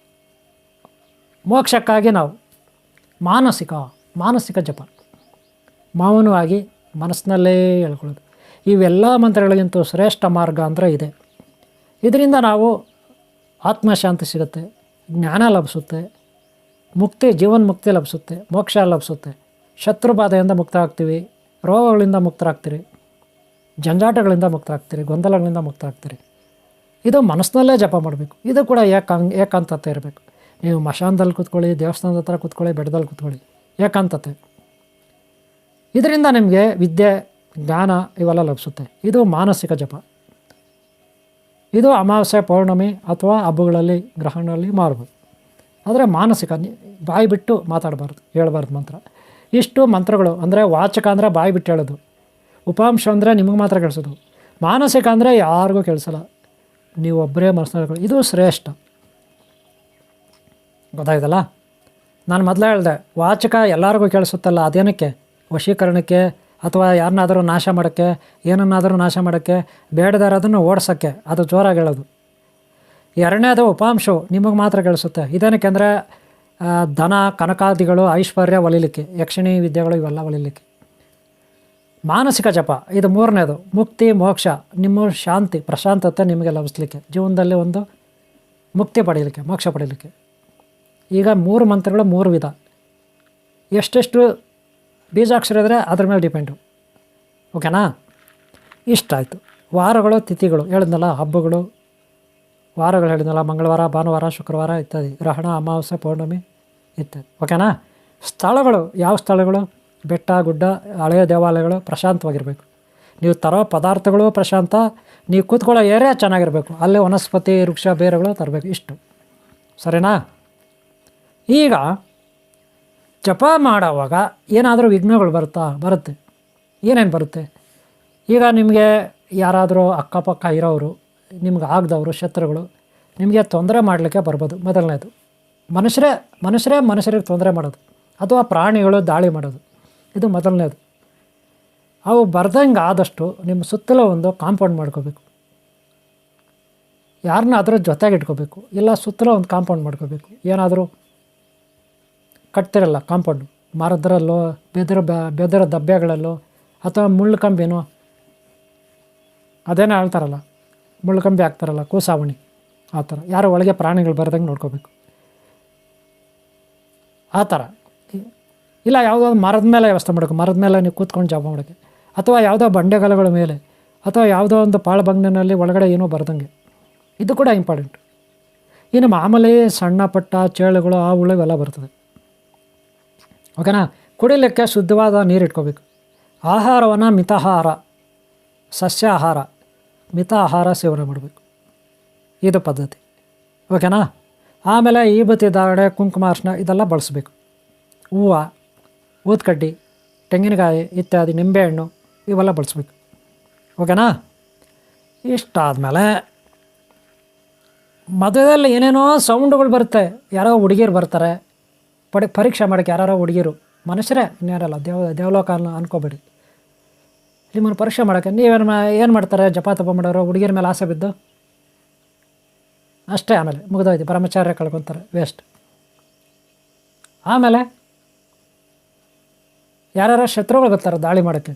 ಮೋಕ್ಷಕ್ಕಾಗಿ ನಾವು ಮಾನಸಿಕ ಜಪ, ಮೌನವಾಗಿ ಮನಸ್ಸಿನಲ್ಲೇ ಹೇಳ್ಕೊಳ್ಳೋದು. ಇವೆಲ್ಲ ಮಂತ್ರಗಳಿಗಿಂತೂ ಶ್ರೇಷ್ಠ ಮಾರ್ಗ ಅಂದರೆ ಇದೆ. ಇದರಿಂದ ನಾವು ಆತ್ಮಶಾಂತಿ ಸಿಗುತ್ತೆ, ಜ್ಞಾನ ಲಭಿಸುತ್ತೆ, ಜೀವನ್ಮುಕ್ತಿ ಲಭಿಸುತ್ತೆ, ಮೋಕ್ಷ ಲಭಿಸುತ್ತೆ, ಶತ್ರುಬಾಧೆಯಿಂದ ಮುಕ್ತ ಆಗ್ತೀವಿ, ರೋಗಗಳಿಂದ ಮುಕ್ತರಾಗ್ತೀರಿ, ಜಂಜಾಟಗಳಿಂದ ಮುಕ್ತರಾಗ್ತೀರಿ, ಗೊಂದಲಗಳಿಂದ ಮುಕ್ತರಾಗ್ತೀರಿ. ಇದು ಮನಸ್ಸಿನಲ್ಲೇ ಜಪ ಮಾಡಬೇಕು. ಇದು ಕೂಡ ಏಕಾಂತತೆ ಇರಬೇಕು. ನೀವು ಮಶಾನದಲ್ಲಿ ಕೂತ್ಕೊಳ್ಳಿ, ದೇವಸ್ಥಾನದ ಹತ್ರ ಕೂತ್ಕೊಳ್ಳಿ, ಬೆಟ್ಟದಲ್ಲಿ ಕೂತ್ಕೊಳ್ಳಿ, ಏಕಾಂತತೆ. ಇದರಿಂದ ನಿಮಗೆ ವಿದ್ಯೆ, ಜ್ಞಾನ ಇವೆಲ್ಲ ಲಭಿಸುತ್ತೆ. ಇದು ಮಾನಸಿಕ ಜಪ. ಇದು ಅಮಾವಾಸ್ಯೆ, ಪೌರ್ಣಮಿ ಅಥವಾ ಹಬ್ಬಗಳಲ್ಲಿ, ಗ್ರಹಣಗಳಲ್ಲಿ ಮಾಡ್ಬೋದು. ಆದರೆ ಮಾನಸಿಕ, ಬಾಯಿ ಬಿಟ್ಟು ಮಾತಾಡಬಾರ್ದು, ಹೇಳ್ಬಾರ್ದು ಮಂತ್ರ. ಇಷ್ಟು ಮಂತ್ರಗಳು. ಅಂದರೆ ವಾಚಕ ಅಂದರೆ ಬಾಯಿ ಬಿಟ್ಟು ಹೇಳೋದು, ಉಪಾಂಶ ಅಂದರೆ ನಿಮಗೆ ಮಾತ್ರ ಕೇಳಿಸೋದು, ಮಾನಸಿಕ ಅಂದರೆ ಯಾರಿಗೂ ಕೇಳಿಸಲ್ಲ, ನೀವು ಒಬ್ಬರೇ ಮನಸ್ಸಿನಲ್ಲಿ. ಇದು ಶ್ರೇಷ್ಠ. ಗೊತ್ತಾಯ್ತಲ್ಲ? ನಾನು ಮೊದಲೇ ಹೇಳಿದೆ, ವಾಚಕ ಎಲ್ಲರಿಗೂ ಕೇಳಿಸುತ್ತಲ್ಲ, ಅದೇನಕ್ಕೆ? ವಶೀಕರಣಕ್ಕೆ ಅಥವಾ ಯಾರನ್ನಾದರೂ ನಾಶ ಮಾಡೋಕ್ಕೆ, ಏನನ್ನಾದರೂ ನಾಶ ಮಾಡೋಕ್ಕೆ, ಬೇಡದಾರದನ್ನು ಓಡಿಸೋಕ್ಕೆ ಅದು ಜೋರಾಗಿ ಹೇಳೋದು. ಎರಡನೇದು ಉಪಾಂಶವು ನಿಮಗೆ ಮಾತ್ರ ಗಳಿಸುತ್ತೆ. ಇದೇನಕ್ಕೆ ಅಂದರೆ ಧನ ಕನಕಾದಿಗಳು ಐಶ್ವರ್ಯ ಒಲಿಲಿಕ್ಕೆ, ಯಕ್ಷಿಣಿ ವಿದ್ಯೆಗಳು ಇವೆಲ್ಲ ಒಲಿಲಿಕ್ಕೆ. ಮಾನಸಿಕ ಜಪ ಇದು ಮೂರನೇದು. ಮುಕ್ತಿ ಮೋಕ್ಷ, ನಿಮ್ಮ ಶಾಂತಿ ಪ್ರಶಾಂತತೆ ನಿಮಗೆ ಲಭಿಸ್ಲಿಕ್ಕೆ, ಜೀವನದಲ್ಲಿ ಒಂದು ಮುಕ್ತಿ ಪಡೀಲಿಕ್ಕೆ, ಮೋಕ್ಷ ಪಡೀಲಿಕ್ಕೆ. ಈಗ 3 ಮಂತ್ರಗಳು 3 ವಿಧ. ಎಷ್ಟೆಷ್ಟು ಬೀಜಾಕ್ಷರ ಇದ್ದರೆ ಅದ್ರ ಮೇಲೆ ಡಿಪೆಂಡು. ಓಕೆನಾ? ಇಷ್ಟ ಆಯಿತು. ವಾರಗಳು ತಿಥಿಗಳು ಹೇಳಿದ್ನಲ್ಲ, ಹಬ್ಬಗಳು ವಾರಗಳು ಹೇಳಿದ್ನಲ್ಲ, ಮಂಗಳವಾರ ಭಾನುವಾರ ಶುಕ್ರವಾರ ಇತ್ಯಾದಿ, ಗ್ರಹಣ ಅಮಾವಾಸ್ಯೆ ಪೌರ್ಣಮಿ ಇತ್ಯಾದಿ. ಓಕೆನಾ? ಸ್ಥಳಗಳು ಯಾವ ಸ್ಥಳಗಳು? ಬೆಟ್ಟ ಗುಡ್ಡ ಹಳೆಯ ದೇವಾಲಯಗಳು ಪ್ರಶಾಂತವಾಗಿರಬೇಕು. ನೀವು ತರೋ ಪದಾರ್ಥಗಳು ಪ್ರಶಾಂತ, ನೀವು ಕೂತ್ಕೊಳ್ಳೋ ಏರಿಯಾ ಚೆನ್ನಾಗಿರಬೇಕು, ಅಲ್ಲೇ ವನಸ್ಪತಿ ವೃಕ್ಷ ಬೇರುಗಳು ತರಬೇಕು. ಇಷ್ಟು ಸರಿನಾ? ಈಗ ಜಪ ಮಾಡೋವಾಗ ಏನಾದರೂ ವಿಘ್ನಗಳು ಬರುತ್ತೆ. ಏನೇನು ಬರುತ್ತೆ? ಈಗ ನಿಮಗೆ ಯಾರಾದರೂ ಅಕ್ಕಪಕ್ಕ ಇರೋರು, ನಿಮ್ಗೆ ಆಗದವರು, ಶತ್ರುಗಳು ನಿಮಗೆ ತೊಂದರೆ ಮಾಡಲಿಕ್ಕೆ ಬರ್ಬೋದು. ಮೊದಲನೇದು ಮನುಷ್ಯರಿಗೆ ತೊಂದರೆ ಮಾಡೋದು, ಅಥವಾ ಪ್ರಾಣಿಗಳು ದಾಳಿ ಮಾಡೋದು, ಇದು ಮೊದಲನೇದು. ಅವು ಬರ್ದಂಗೆ ಆದಷ್ಟು ನಿಮ್ಮ ಸುತ್ತಲೂ ಒಂದು ಕಾಂಪೌಂಡ್ ಮಾಡ್ಕೋಬೇಕು. ಯಾರನ್ನ ಅದ್ರ ಜೊತೆಗೆ ಇಟ್ಕೋಬೇಕು, ಇಲ್ಲ ಸುತ್ತಲೂ ಒಂದು ಕಾಂಪೌಂಡ್ ಮಾಡ್ಕೋಬೇಕು. ಏನಾದರೂ ಕಟ್ತಿರಲ್ಲ ಕಾಂಪೌಂಡು, ಮರದ್ರಲ್ಲೋ ಬೆದರ ದಬ್ಬೆಗಳಲ್ಲೋ ಅಥವಾ ಮುಳ್ಳು ಕಂಬಿನೋ, ಅದೇನೋ ಹೇಳ್ತಾರಲ್ಲ, ಮುಳ್ಳು ಕಂಬಿ ಹಾಕ್ತಾರಲ್ಲ, ಕೂಸಾವಣಿ, ಆ ಥರ ಯಾರೋ ಒಳಗೆ ಪ್ರಾಣಿಗಳು ಬರ್ದಂಗೆ ನೋಡ್ಕೋಬೇಕು. ಆ ಥರ ಇಲ್ಲ, ಯಾವುದೋ ಒಂದು ಮರದ ಮೇಲೆ ವ್ಯವಸ್ಥೆ ಮಾಡಬೇಕು. ಮರದ ಮೇಲೆ ನೀವು ಕೂತ್ಕೊಂಡು ಜಪ ಮಾಡೋಕ್ಕೆ, ಅಥವಾ ಯಾವುದೋ ಬಂಡೆಗಲಗಳ ಮೇಲೆ, ಅಥವಾ ಯಾವುದೋ ಒಂದು ಪಾಳ್ಬಂಗ್ನಲ್ಲಿ ಒಳಗಡೆ ಏನೋ ಬರ್ದಂಗೆ, ಇದು ಕೂಡ ಇಂಪಾರ್ಟೆಂಟ್. ಇನ್ನು ಮಾಮೂಲಿ ಸಣ್ಣ ಪಟ್ಟ ಚೇಳುಗಳು ಆ ಹುಳು ಇವೆಲ್ಲ ಬರ್ತದೆ. ಓಕೆನಾ? ಕುಡಿಲಿಕ್ಕೆ ಶುದ್ಧವಾದ ನೀರು ಇಟ್ಕೋಬೇಕು. ಆಹಾರವನ್ನು ಮಿತಾಹಾರ, ಸಸ್ಯಾಹಾರ, ಮಿತ ಆಹಾರ ಸೇವನೆ ಮಾಡಬೇಕು. ಇದು ಪದ್ಧತಿ. ಓಕೆನಾ? ಆಮೇಲೆ ಈ ಬತ್ತಿ ಧಾರಣೆ, ಕುಂಕುಮ ಅರ್ಶಿನ ಇದೆಲ್ಲ ಬಳಸಬೇಕು. ಹೂವು, ಊದ್ಕಡ್ಡಿ, ತೆಂಗಿನಕಾಯಿ ಇತ್ಯಾದಿ, ನಿಂಬೆಹಣ್ಣು ಇವೆಲ್ಲ ಬಳಸಬೇಕು. ಓಕೆನಾ? ಇಷ್ಟಾದಮೇಲೆ ಮದುವೆಯಲ್ಲಿ ಏನೇನೋ ಸೌಂಡುಗಳು ಬರುತ್ತೆ. ಯಾರೋ ಹುಡುಗಿರು ಬರ್ತಾರೆ ಪರೀಕ್ಷೆ ಮಾಡೋಕ್ಕೆ, ಯಾರೋ ಹುಡುಗಿರು, ಮನುಷ್ಯರೇ, ಇನ್ಯಾರಲ್ಲ, ದೇವಲೋಕ ಅನ್ಕೋಬೇಡಿ. ನಿಮ್ಮನ್ನು ಪರೀಕ್ಷೆ ಮಾಡೋಕ್ಕೆ ಏನು ಮಾಡ್ತಾರೆ? ಜಪ ತಪ ಮಾಡೋರು ಹುಡುಗಿರ ಮೇಲೆ ಆಸೆ ಬಿದ್ದು ಅಷ್ಟೇ. ಆಮೇಲೆ ಮುಗಿದೋಯ್ತು, ಬ್ರಹ್ಮಚಾರ್ಯ ಕಳ್ಕೊತಾರೆ, ವೇಸ್ಟ್. ಆಮೇಲೆ ಯಾರ್ಯಾರೋ ಶತ್ರುಗಳು ಬರ್ತಾರೆ ದಾಳಿ ಮಾಡೋಕ್ಕೆ,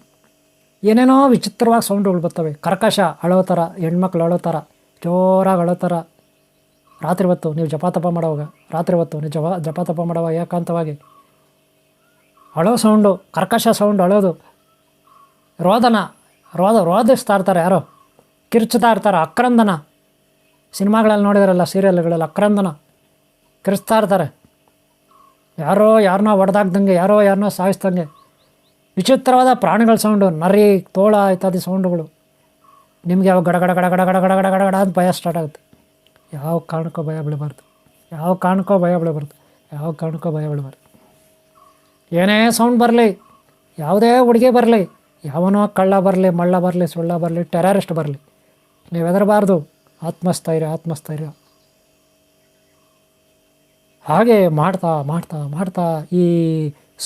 ಏನೇನೋ ವಿಚಿತ್ರವಾಗಿ ಸೌಂಡುಗಳು ಬರ್ತವೆ. ಕರ್ಕಶ ಅಳೋ ಥರ, ಹೆಣ್ಮಕ್ಳು ಅಳೋ ಥರ, ಜೋರಾಗಿ ಅಳೋ ಥರ. ರಾತ್ರಿ ಹೊತ್ತು ನೀವು ಜಪ ತಪ ಮಾಡೋವಾಗ, ರಾತ್ರಿ ಹೊತ್ತು ನೀವು ಜಪ ತಪ ಮಾಡೋವಾಗ ಏಕಾಂತವಾಗಿ ಅಳೋ ಸೌಂಡು, ಕರ್ಕಶ ಸೌಂಡು, ಅಳೋದು, ರೋದಿಸ್ತಾ ಇರ್ತಾರೆ, ಯಾರೋ ಕಿರ್ಚ್ತಾ ಇರ್ತಾರೆ, ಅಕ್ರಂದನ. ಸಿನಿಮಾಗಳಲ್ಲಿ ನೋಡಿದಾರಲ್ಲ, ಸೀರಿಯಲ್ಗಳಲ್ಲಿ ಅಕ್ರಂದನ ಕಿರ್ಚ್ತಾ ಇರ್ತಾರೆ. ಯಾರನ್ನೋ ಹೊಡೆದಾಗ್ದಂಗೆ, ಯಾರನ್ನೋ ಸಾಯಿಸ್ದಂಗೆ, ವಿಚಿತ್ರವಾದ ಪ್ರಾಣಿಗಳ ಸೌಂಡು, ನರಿ, ತೋಳ ಇತ್ಯಾದಿ ಸೌಂಡುಗಳು. ನಿಮಗೆ ಯಾವ ಗಡಗಡ ಗಡಗಡ ಗಡಗಡ ಗಡಗಡ ಗಡ ಅಂತ ಭಯ ಸ್ಟಾರ್ಟ್ ಆಗುತ್ತೆ. ಯಾವ ಕಾರಣಕ್ಕೂ ಭಯ ಬೀಳಬಾರ್ದು. ಏನೇ ಸೌಂಡ್ ಬರಲಿ, ಯಾವುದೇ ಹುಡುಗಿ ಬರಲಿ, ಯಾವನೋ ಕಳ್ಳ ಬರಲಿ, ಮಳ್ಳ ಬರಲಿ, ಸುಳ್ಳ ಬರಲಿ, ಟೆರರಿಸ್ಟ್ ಬರಲಿ, ನೀವು ಹೆದರಬಾರ್ದು. ಆತ್ಮಸ್ಥೈರ್ಯ. ಹಾಗೆ ಮಾಡ್ತಾ ಈ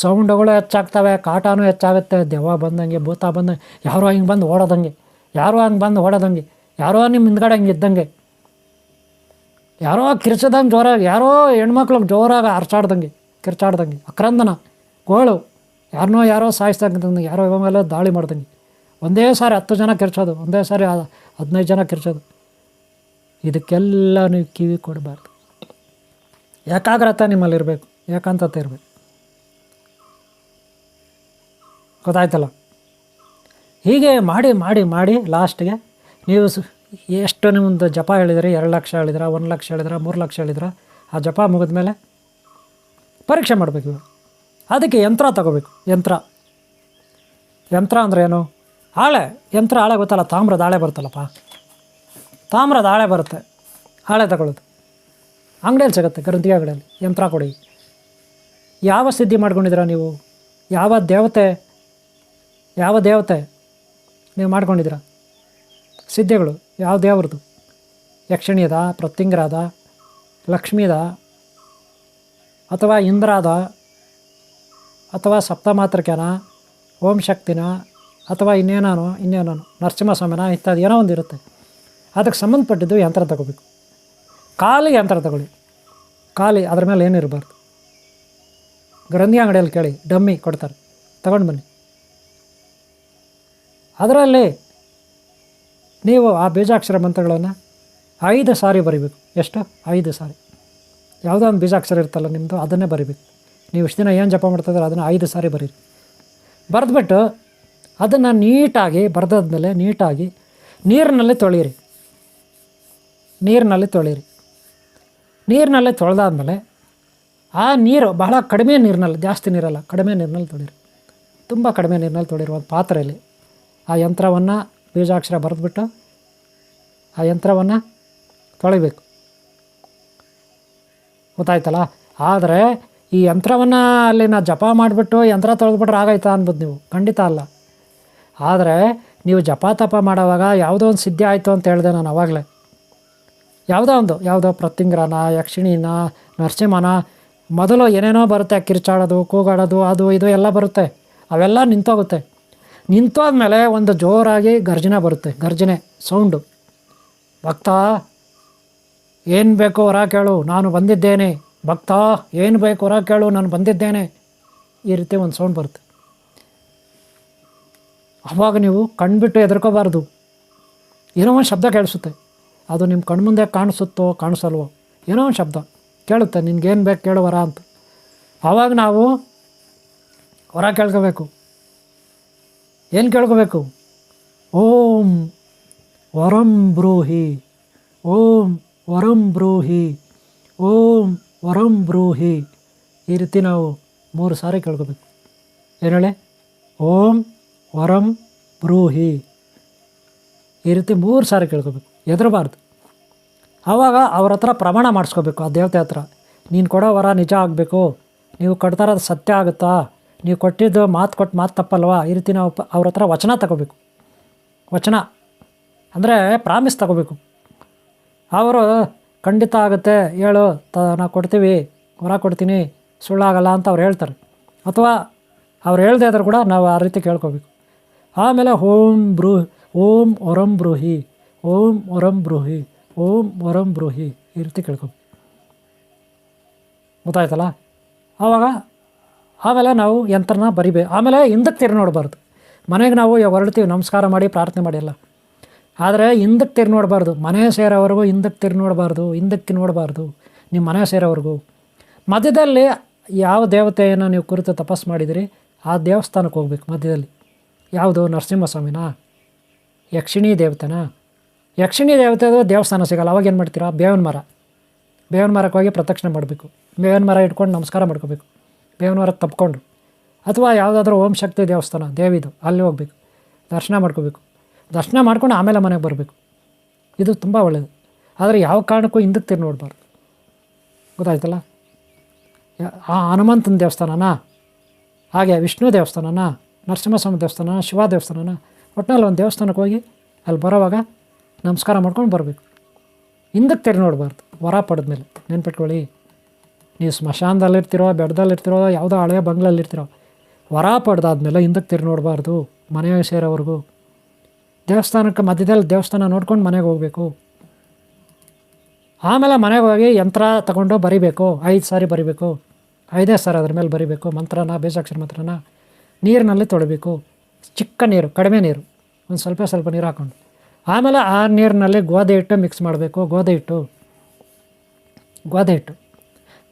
ಸೌಂಡುಗಳು ಹೆಚ್ಚಾಗ್ತವೆ, ಕಾಟನೂ ಹೆಚ್ಚಾಗುತ್ತೆ, ದೆವ್ವ ಬಂದಂಗೆ, ಭೂತ ಬಂದಂಗೆ, ಯಾರೋ ಹಿಂಗೆ ಬಂದು ಓಡೋದಂಗೆ, ಯಾರೋ ನಿಮ್ಮ ಹಿಂದ್ಗಡೆ ಹಿಂಗೆ ಇದ್ದಂಗೆ, ಯಾರೋ ಕಿರ್ಚದಂಗೆ ಜೋರಾಗಿ, ಯಾರೋ ಹೆಣ್ಮಕ್ಳಿಗೆ ಜೋರಾಗಿ ಕಿರ್ಚಾಡ್ದಂಗೆ, ಅಕ್ರಂದನ, ಗೋಳು, ಯಾರೋ ಸಾಯಿಸ್ದಂಗೆ, ಯಾರೋ ಇವಾಗೆಲ್ಲ ದಾಳಿ ಮಾಡ್ದಂಗೆ, ಒಂದೇ ಸಾರಿ 10 ಜನ ಕಿರ್ಚೋದು, ಒಂದೇ ಸಾರಿ 15 ಜನ ಕಿರ್ಚೋದು. ಇದಕ್ಕೆಲ್ಲ ನೀವು ಕಿವಿ ಕೊಡಬಾರ್ದು. ಏಕಾಗ್ರತೆ ನಿಮ್ಮಲ್ಲಿರಬೇಕು, ಏಕಾಂತತೆ ಇರಬೇಕು. ಗೊತ್ತಾಯ್ತಲ್ಲ? ಹೀಗೆ ಮಾಡಿ ಲಾಸ್ಟಿಗೆ ನೀವು ಎಷ್ಟು ನಿಮ್ಮದು ಜಪ ಹೇಳಿದ್ರಿ, 2 ಲಕ್ಷ ಹೇಳಿದ್ರ, 1 ಲಕ್ಷ ಹೇಳಿದ್ರ, 3 ಲಕ್ಷ ಹೇಳಿದ್ರ, ಆ ಜಪ ಮುಗಿದ ಮೇಲೆ ಪರೀಕ್ಷೆ ಮಾಡಬೇಕು. ಅದಕ್ಕೆ ಯಂತ್ರ ತಗೋಬೇಕು. ಯಂತ್ರ ಅಂದರೆ ಏನು? ಹಾಳೆ ಗೊತ್ತಲ್ಲ, ತಾಮ್ರದ ಹಾಳೆ ಬರುತ್ತಲ್ಲಪ್ಪ, ತಾಮ್ರದ ಹಾಳೆ ಬರುತ್ತೆ, ಹಾಳೆ ತಗೊಳ್ಳೋದು ಅಂಗಡಿಯಲ್ಲಿ ಸಿಗುತ್ತೆ, ಗ್ರಂಥಿಗೆ ಅಂಗಡಿಯಲ್ಲಿ. ಯಂತ್ರ ಕೊಡಿ. ಯಾವ ಸಿದ್ಧಿ ಮಾಡ್ಕೊಂಡಿದ್ದೀರಾ ನೀವು? ಯಾವ ದೇವತೆ ನೀವು ಮಾಡ್ಕೊಂಡಿದ್ದೀರಾ? ಸಿದ್ಧಿಗಳು ಯಾವ ದೇವ್ರದ್ದು? ಯಕ್ಷಿಣಿಯದ, ಪ್ರತ್ಯಂಗರಾದ, ಲಕ್ಷ್ಮೀದ, ಅಥವಾ ಇಂದ್ರಾದ, ಅಥವಾ ಸಪ್ತಮಾತೃಕೆನ, ಓಂ ಶಕ್ತಿನ, ಅಥವಾ ಇನ್ನೇನೋ ನರಸಿಂಹಸ್ವಾಮಿನ ಇತ್ಯಾದಿ ಏನೋ ಒಂದು ಇರುತ್ತೆ. ಅದಕ್ಕೆ ಸಂಬಂಧಪಟ್ಟಿದ್ದು ಯಂತ್ರ ತಗೋಬೇಕು. ಖಾಲಿ ಯಂತ್ರ ತಗೊಳ್ಳಿ, ಖಾಲಿ, ಅದ್ರ ಮೇಲೆ ಏನಿರಬಾರ್ದು. ಗ್ರಂಥಿ ಅಂಗಡಿಯಲ್ಲಿ ಕೇಳಿ, ಡಮ್ಮಿ ಕೊಡ್ತಾರೆ, ತಗೊಂಡು ಬನ್ನಿ. ಅದರಲ್ಲಿ ನೀವು ಆ ಬೀಜಾಕ್ಷರ ಮಂತ್ರಗಳನ್ನು 5 ಸಾರಿ ಬರಿಬೇಕು. ಎಷ್ಟು? 5 ಸಾರಿ. ಯಾವುದೋ ಒಂದು ಬೀಜಾಕ್ಷರ ಇರ್ತಲ್ಲ ನಿಮ್ಮದು, ಅದನ್ನೇ ಬರಿಬೇಕು. ನೀವು ಇಷ್ಟು ದಿನ ಏನು ಜಪ ಮಾಡ್ತಾಯಿದ್ರೆ ಅದನ್ನು 5 ಸಾರಿ ಬರೀರಿ. ಬರೆದ್ಬಿಟ್ಟು ಅದನ್ನು ನೀಟಾಗಿ ಬರೆದಾದ್ಮೇಲೆ ನೀಟಾಗಿ ನೀರಿನಲ್ಲಿ ತೊಳೀರಿ. ನೀರಿನಲ್ಲಿ ತೊಳೆದಾದ್ಮೇಲೆ ಆ ನೀರು ಬಹಳ ಕಡಿಮೆ ನೀರಿನಲ್ಲಿ, ಜಾಸ್ತಿ ನೀರಲ್ಲ, ಕಡಿಮೆ ನೀರಿನಲ್ಲಿ ತೊಳೀರಿ. ತುಂಬ ಕಡಿಮೆ ನೀರಿನಲ್ಲಿ ತೊಳೀರಿ. ಒಂದು ಪಾತ್ರೆಯಲ್ಲಿ ಆ ಯಂತ್ರವನ್ನು, ಬೀಜಾಕ್ಷರ ಬರೆದ್ಬಿಟ್ಟು ಆ ಯಂತ್ರವನ್ನು ತೊಳಿಬೇಕು. ಗೊತ್ತಾಯ್ತಲ್ಲ? ಆದರೆ ಈ ಯಂತ್ರವನ್ನು ಅಲ್ಲಿ ನಾವು ಜಪ ಮಾಡಿಬಿಟ್ಟು ಯಂತ್ರ ತೊಳೆದ್ಬಿಟ್ರೆ ಆಗಾಯ್ತಾ ಅನ್ಬೋದು ನೀವು. ಖಂಡಿತ ಅಲ್ಲ. ಆದರೆ ನೀವು ಜಪ ತಪ ಮಾಡೋವಾಗ ಯಾವುದೋ ಒಂದು ಸಿದ್ಧಿ ಆಯಿತು ಅಂತ ಹೇಳಿದೆ ನಾನು ಆವಾಗಲೇ. ಯಾವುದೋ ಪ್ರತ್ಯಂಗ್ರನ, ಯಕ್ಷಿಣಿನ, ನರಸಿಂಹನ, ಮೊದಲು ಏನೇನೋ ಬರುತ್ತೆ, ಕಿರ್ಚಾಡೋದು, ಕೂಗಾಡೋದು, ಅದು ಇದು ಎಲ್ಲ ಬರುತ್ತೆ. ಅವೆಲ್ಲ ನಿಂತೋಗುತ್ತೆ. ನಿಂತೋದ್ಮೇಲೆ ಒಂದು ಜೋರಾಗಿ ಗರ್ಜನೆ ಬರುತ್ತೆ. ಗರ್ಜನೆ ಸೌಂಡು. ಭಕ್ತ ಏನು ಬೇಕು ಹೊರ ಕೇಳು, ನಾನು ಬಂದಿದ್ದೇನೆ. ಭಕ್ತ ಏನು ಬೇಕು ಹೊರ ಕೇಳು, ನಾನು ಬಂದಿದ್ದೇನೆ. ಈ ರೀತಿ ಒಂದು ಸೌಂಡ್ ಬರುತ್ತೆ. ಆವಾಗ ನೀವು ಕಣ್ಬಿಟ್ಟು ಹೆದರ್ಕೋಬಾರ್ದು. ಏನೋ ಒಂದು ಶಬ್ದ ಕೇಳಿಸುತ್ತೆ. ಅದು ನಿಮ್ಮ ಕಣ್ಮುಂದೆ ಕಾಣಿಸುತ್ತೋ ಕಾಣಿಸಲ್ವೋ, ಏನೋ ಒಂದು ಶಬ್ದ ಕೇಳುತ್ತೆ, ನಿನ್ಗೇನು ಬೇಕು ಕೇಳು ವರ ಅಂತ. ಆವಾಗ ನಾವು ವರ ಕೇಳ್ಕೋಬೇಕು. ಏನು ಕೇಳ್ಕೋಬೇಕು? ಓಂ ವರಂ ಬ್ರೂಹಿ, ಓಂ ವರಂ ಬ್ರೂಹಿ, ಓಂ ವರಂ ಬ್ರೂಹಿ. ಈ ರೀತಿ ನಾವು 3 ಸಾರಿ ಕೇಳ್ಕೋಬೇಕು. ಏನು ಹೇಳಿ? ಓಂ ವರಂ ಬ್ರೂಹಿ. ಈ ರೀತಿ 3 ಸಾರಿ ಕೇಳ್ಕೋಬೇಕು. ಹೆದರಬಾರ್ದು. ಆವಾಗ ಅವ್ರ ಹತ್ರ ಪ್ರಮಾಣ ಮಾಡಿಸ್ಕೋಬೇಕು. ಆ ದೇವತೆ ಹತ್ರ, ನೀನು ಕೊಡೋ ವರ ನಿಜ ಆಗಬೇಕು, ನೀವು ಕೊಡ್ತಾ ಇರೋದು ಸತ್ಯ ಆಗುತ್ತಾ, ನೀವು ಕೊಟ್ಟಿದ್ದು ಮಾತು ತಪ್ಪಲ್ವಾ? ಈ ರೀತಿ ನಾವು ಅವ್ರ ಹತ್ರ ವಚನ ತಗೋಬೇಕು. ವಚನ ಅಂದರೆ ಪ್ರಾಮಿಸ್ ತಗೋಬೇಕು. ಅವರು ಖಂಡಿತ ಆಗುತ್ತೆ ಹೇಳು, ನಾವು ಕೊಡ್ತೀವಿ, ವರ ಕೊಡ್ತೀನಿ, ಸುಳ್ಳಾಗಲ್ಲ ಅಂತ ಅವ್ರು ಹೇಳ್ತಾರೆ. ಅಥವಾ ಅವ್ರು ಹೇಳ್ದೇ ಇದ್ರೂ ಕೂಡ ನಾವು ಆ ರೀತಿ ಕೇಳ್ಕೋಬೇಕು. ಆಮೇಲೆ ಓಂ ವರಂ ಬ್ರೂಹಿ, ಓಂ ವರಂ ಬ್ರೂಹಿ, ಓಂ ವರಂ ಬ್ರೂಹಿ, ಈ ರೀತಿ ಕೇಳ್ಕೋಬೇಕು. ಗೊತ್ತಾಯ್ತಲ್ಲ? ಆಮೇಲೆ ನಾವು ಯಂತ್ರನ ಬರಿಬೇಕು. ಆಮೇಲೆ ಹಿಂದಕ್ಕೆ ತಿರು ನೋಡಬಾರ್ದು. ಮನೆಗೆ ನಾವು ಹೊರಡ್ತೀವಿ, ನಮಸ್ಕಾರ ಮಾಡಿ ಪ್ರಾರ್ಥನೆ ಮಾಡಿ ಎಲ್ಲ. ಆದರೆ ಹಿಂದಕ್ಕೆ ತಿರು ನೋಡಬಾರ್ದು. ಮನೆ ಸೇರೋವರೆಗೂ ಹಿಂದಕ್ಕೆ ತಿರು ನೋಡಬಾರ್ದು. ಹಿಂದಕ್ಕೆ ನೋಡಬಾರ್ದು ನಿಮ್ಮ ಮನೆ ಸೇರೋವರೆಗೂ. ಮಧ್ಯದಲ್ಲಿ ಯಾವ ದೇವತೆಯನ್ನು ನೀವು ಕುರಿತು ತಪಸ್ಸು ಮಾಡಿದಿರಿ ಆ ದೇವಸ್ಥಾನಕ್ಕೆ ಹೋಗ್ಬೇಕು. ಮಧ್ಯದಲ್ಲಿ ಯಾವುದು? ನರಸಿಂಹಸ್ವಾಮಿನಾ, ಯಕ್ಷಿಣಿ ದೇವತೆನಾ? ಯಕ್ಷಿಣಿ ದೇವತೆದು ದೇವಸ್ಥಾನ ಸಿಗಲ್ಲ. ಅವಾಗ ಏನು ಮಾಡ್ತೀರಾ? ಬೇವಿನ ಮರಕ್ಕೆ ಹೋಗಿ ಪ್ರದಕ್ಷಿಣೆ ಮಾಡಬೇಕು. ಬೇವಿನ ಮರ ಇಟ್ಕೊಂಡು ನಮಸ್ಕಾರ ಮಾಡ್ಕೋಬೇಕು, ಬೇವಿನ ಮರಕ್ಕೆ ತಪ್ಕೊಂಡು. ಅಥವಾ ಯಾವುದಾದ್ರೂ ಓಂ ಶಕ್ತಿ ದೇವಸ್ಥಾನ ದೇವಿದು, ಅಲ್ಲಿ ಹೋಗ್ಬೇಕು, ದರ್ಶನ ಮಾಡ್ಕೋಬೇಕು. ದರ್ಶನ ಮಾಡ್ಕೊಂಡು ಆಮೇಲೆ ಮನೆಗೆ ಬರಬೇಕು. ಇದು ತುಂಬ ಒಳ್ಳೆಯದು. ಆದರೆ ಯಾವ ಕಾರಣಕ್ಕೂ ಹಿಂದಕ್ಕೆ ತಿರು ನೋಡಬಾರ್ದು. ಗೊತ್ತಾಯ್ತಲ್ಲ? ಆ ಹನುಮಂತನ ದೇವಸ್ಥಾನನಾ, ಹಾಗೆ ವಿಷ್ಣು ದೇವಸ್ಥಾನನಾ, ನರಸಿಂಹಸ್ವಾಮಿ ದೇವಸ್ಥಾನ, ಶಿವ ದೇವಸ್ಥಾನನಾ, ಒಟ್ಟಿನಲ್ಲಿ ಒಂದು ದೇವಸ್ಥಾನಕ್ಕೆ ಹೋಗಿ ಅಲ್ಲಿ ಬರೋವಾಗ ನಮಸ್ಕಾರ ಮಾಡ್ಕೊಂಡು ಬರಬೇಕು. ಹಿಂದಕ್ಕೆ ತಿರು ನೋಡಬಾರ್ದು. ವರ ಪಡೆದ್ಮೇಲೆ ನೆನ್ಪಿಟ್ಕೊಳ್ಳಿ. ನೀವು ಸ್ಮಶಾನದಲ್ಲಿರ್ತಿರೋ, ಬೆಟ್ಟದಲ್ಲಿರ್ತಿರೋ, ಯಾವುದೋ ಹಳೆಯ ಬಂಗ್ಲಲ್ಲಿರ್ತಿರೋ, ವರ ಪಡೆದಾದ್ಮೇಲೆ ಹಿಂದಕ್ಕೆ ತಿರು ನೋಡಬಾರ್ದು. ಮನೆಗೆ ಸೇರೋವರೆಗೂ ದೇವಸ್ಥಾನಕ್ಕೆ ಮಧ್ಯದಲ್ಲಿ ದೇವಸ್ಥಾನ ನೋಡ್ಕೊಂಡು ಮನೆಗೆ ಹೋಗಬೇಕು. ಆಮೇಲೆ ಮನೆಗೆ ಹೋಗಿ ಯಂತ್ರ ತಗೊಂಡು ಬರಿಬೇಕು. 5 ಸಾರಿ ಬರಿಬೇಕು. 5ನೇ ಸಾರಿ ಅದ್ರ ಮೇಲೆ ಬರಿಬೇಕು. ಮಂತ್ರನ, ಬೀಜಾಕ್ಷರ ಮಂತ್ರನ ನೀರಿನಲ್ಲಿ ತೊಳಿಬೇಕು. ಚಿಕ್ಕ ನೀರು, ಕಡಿಮೆ ನೀರು, ಒಂದು ಸ್ವಲ್ಪ ನೀರು ಹಾಕ್ಕೊಂಡು. ಆಮೇಲೆ ಆ ನೀರಿನಲ್ಲಿ ಗೋಧಿ ಹಿಟ್ಟು ಮಿಕ್ಸ್ ಮಾಡಬೇಕು. ಗೋಧಿ ಹಿಟ್ಟು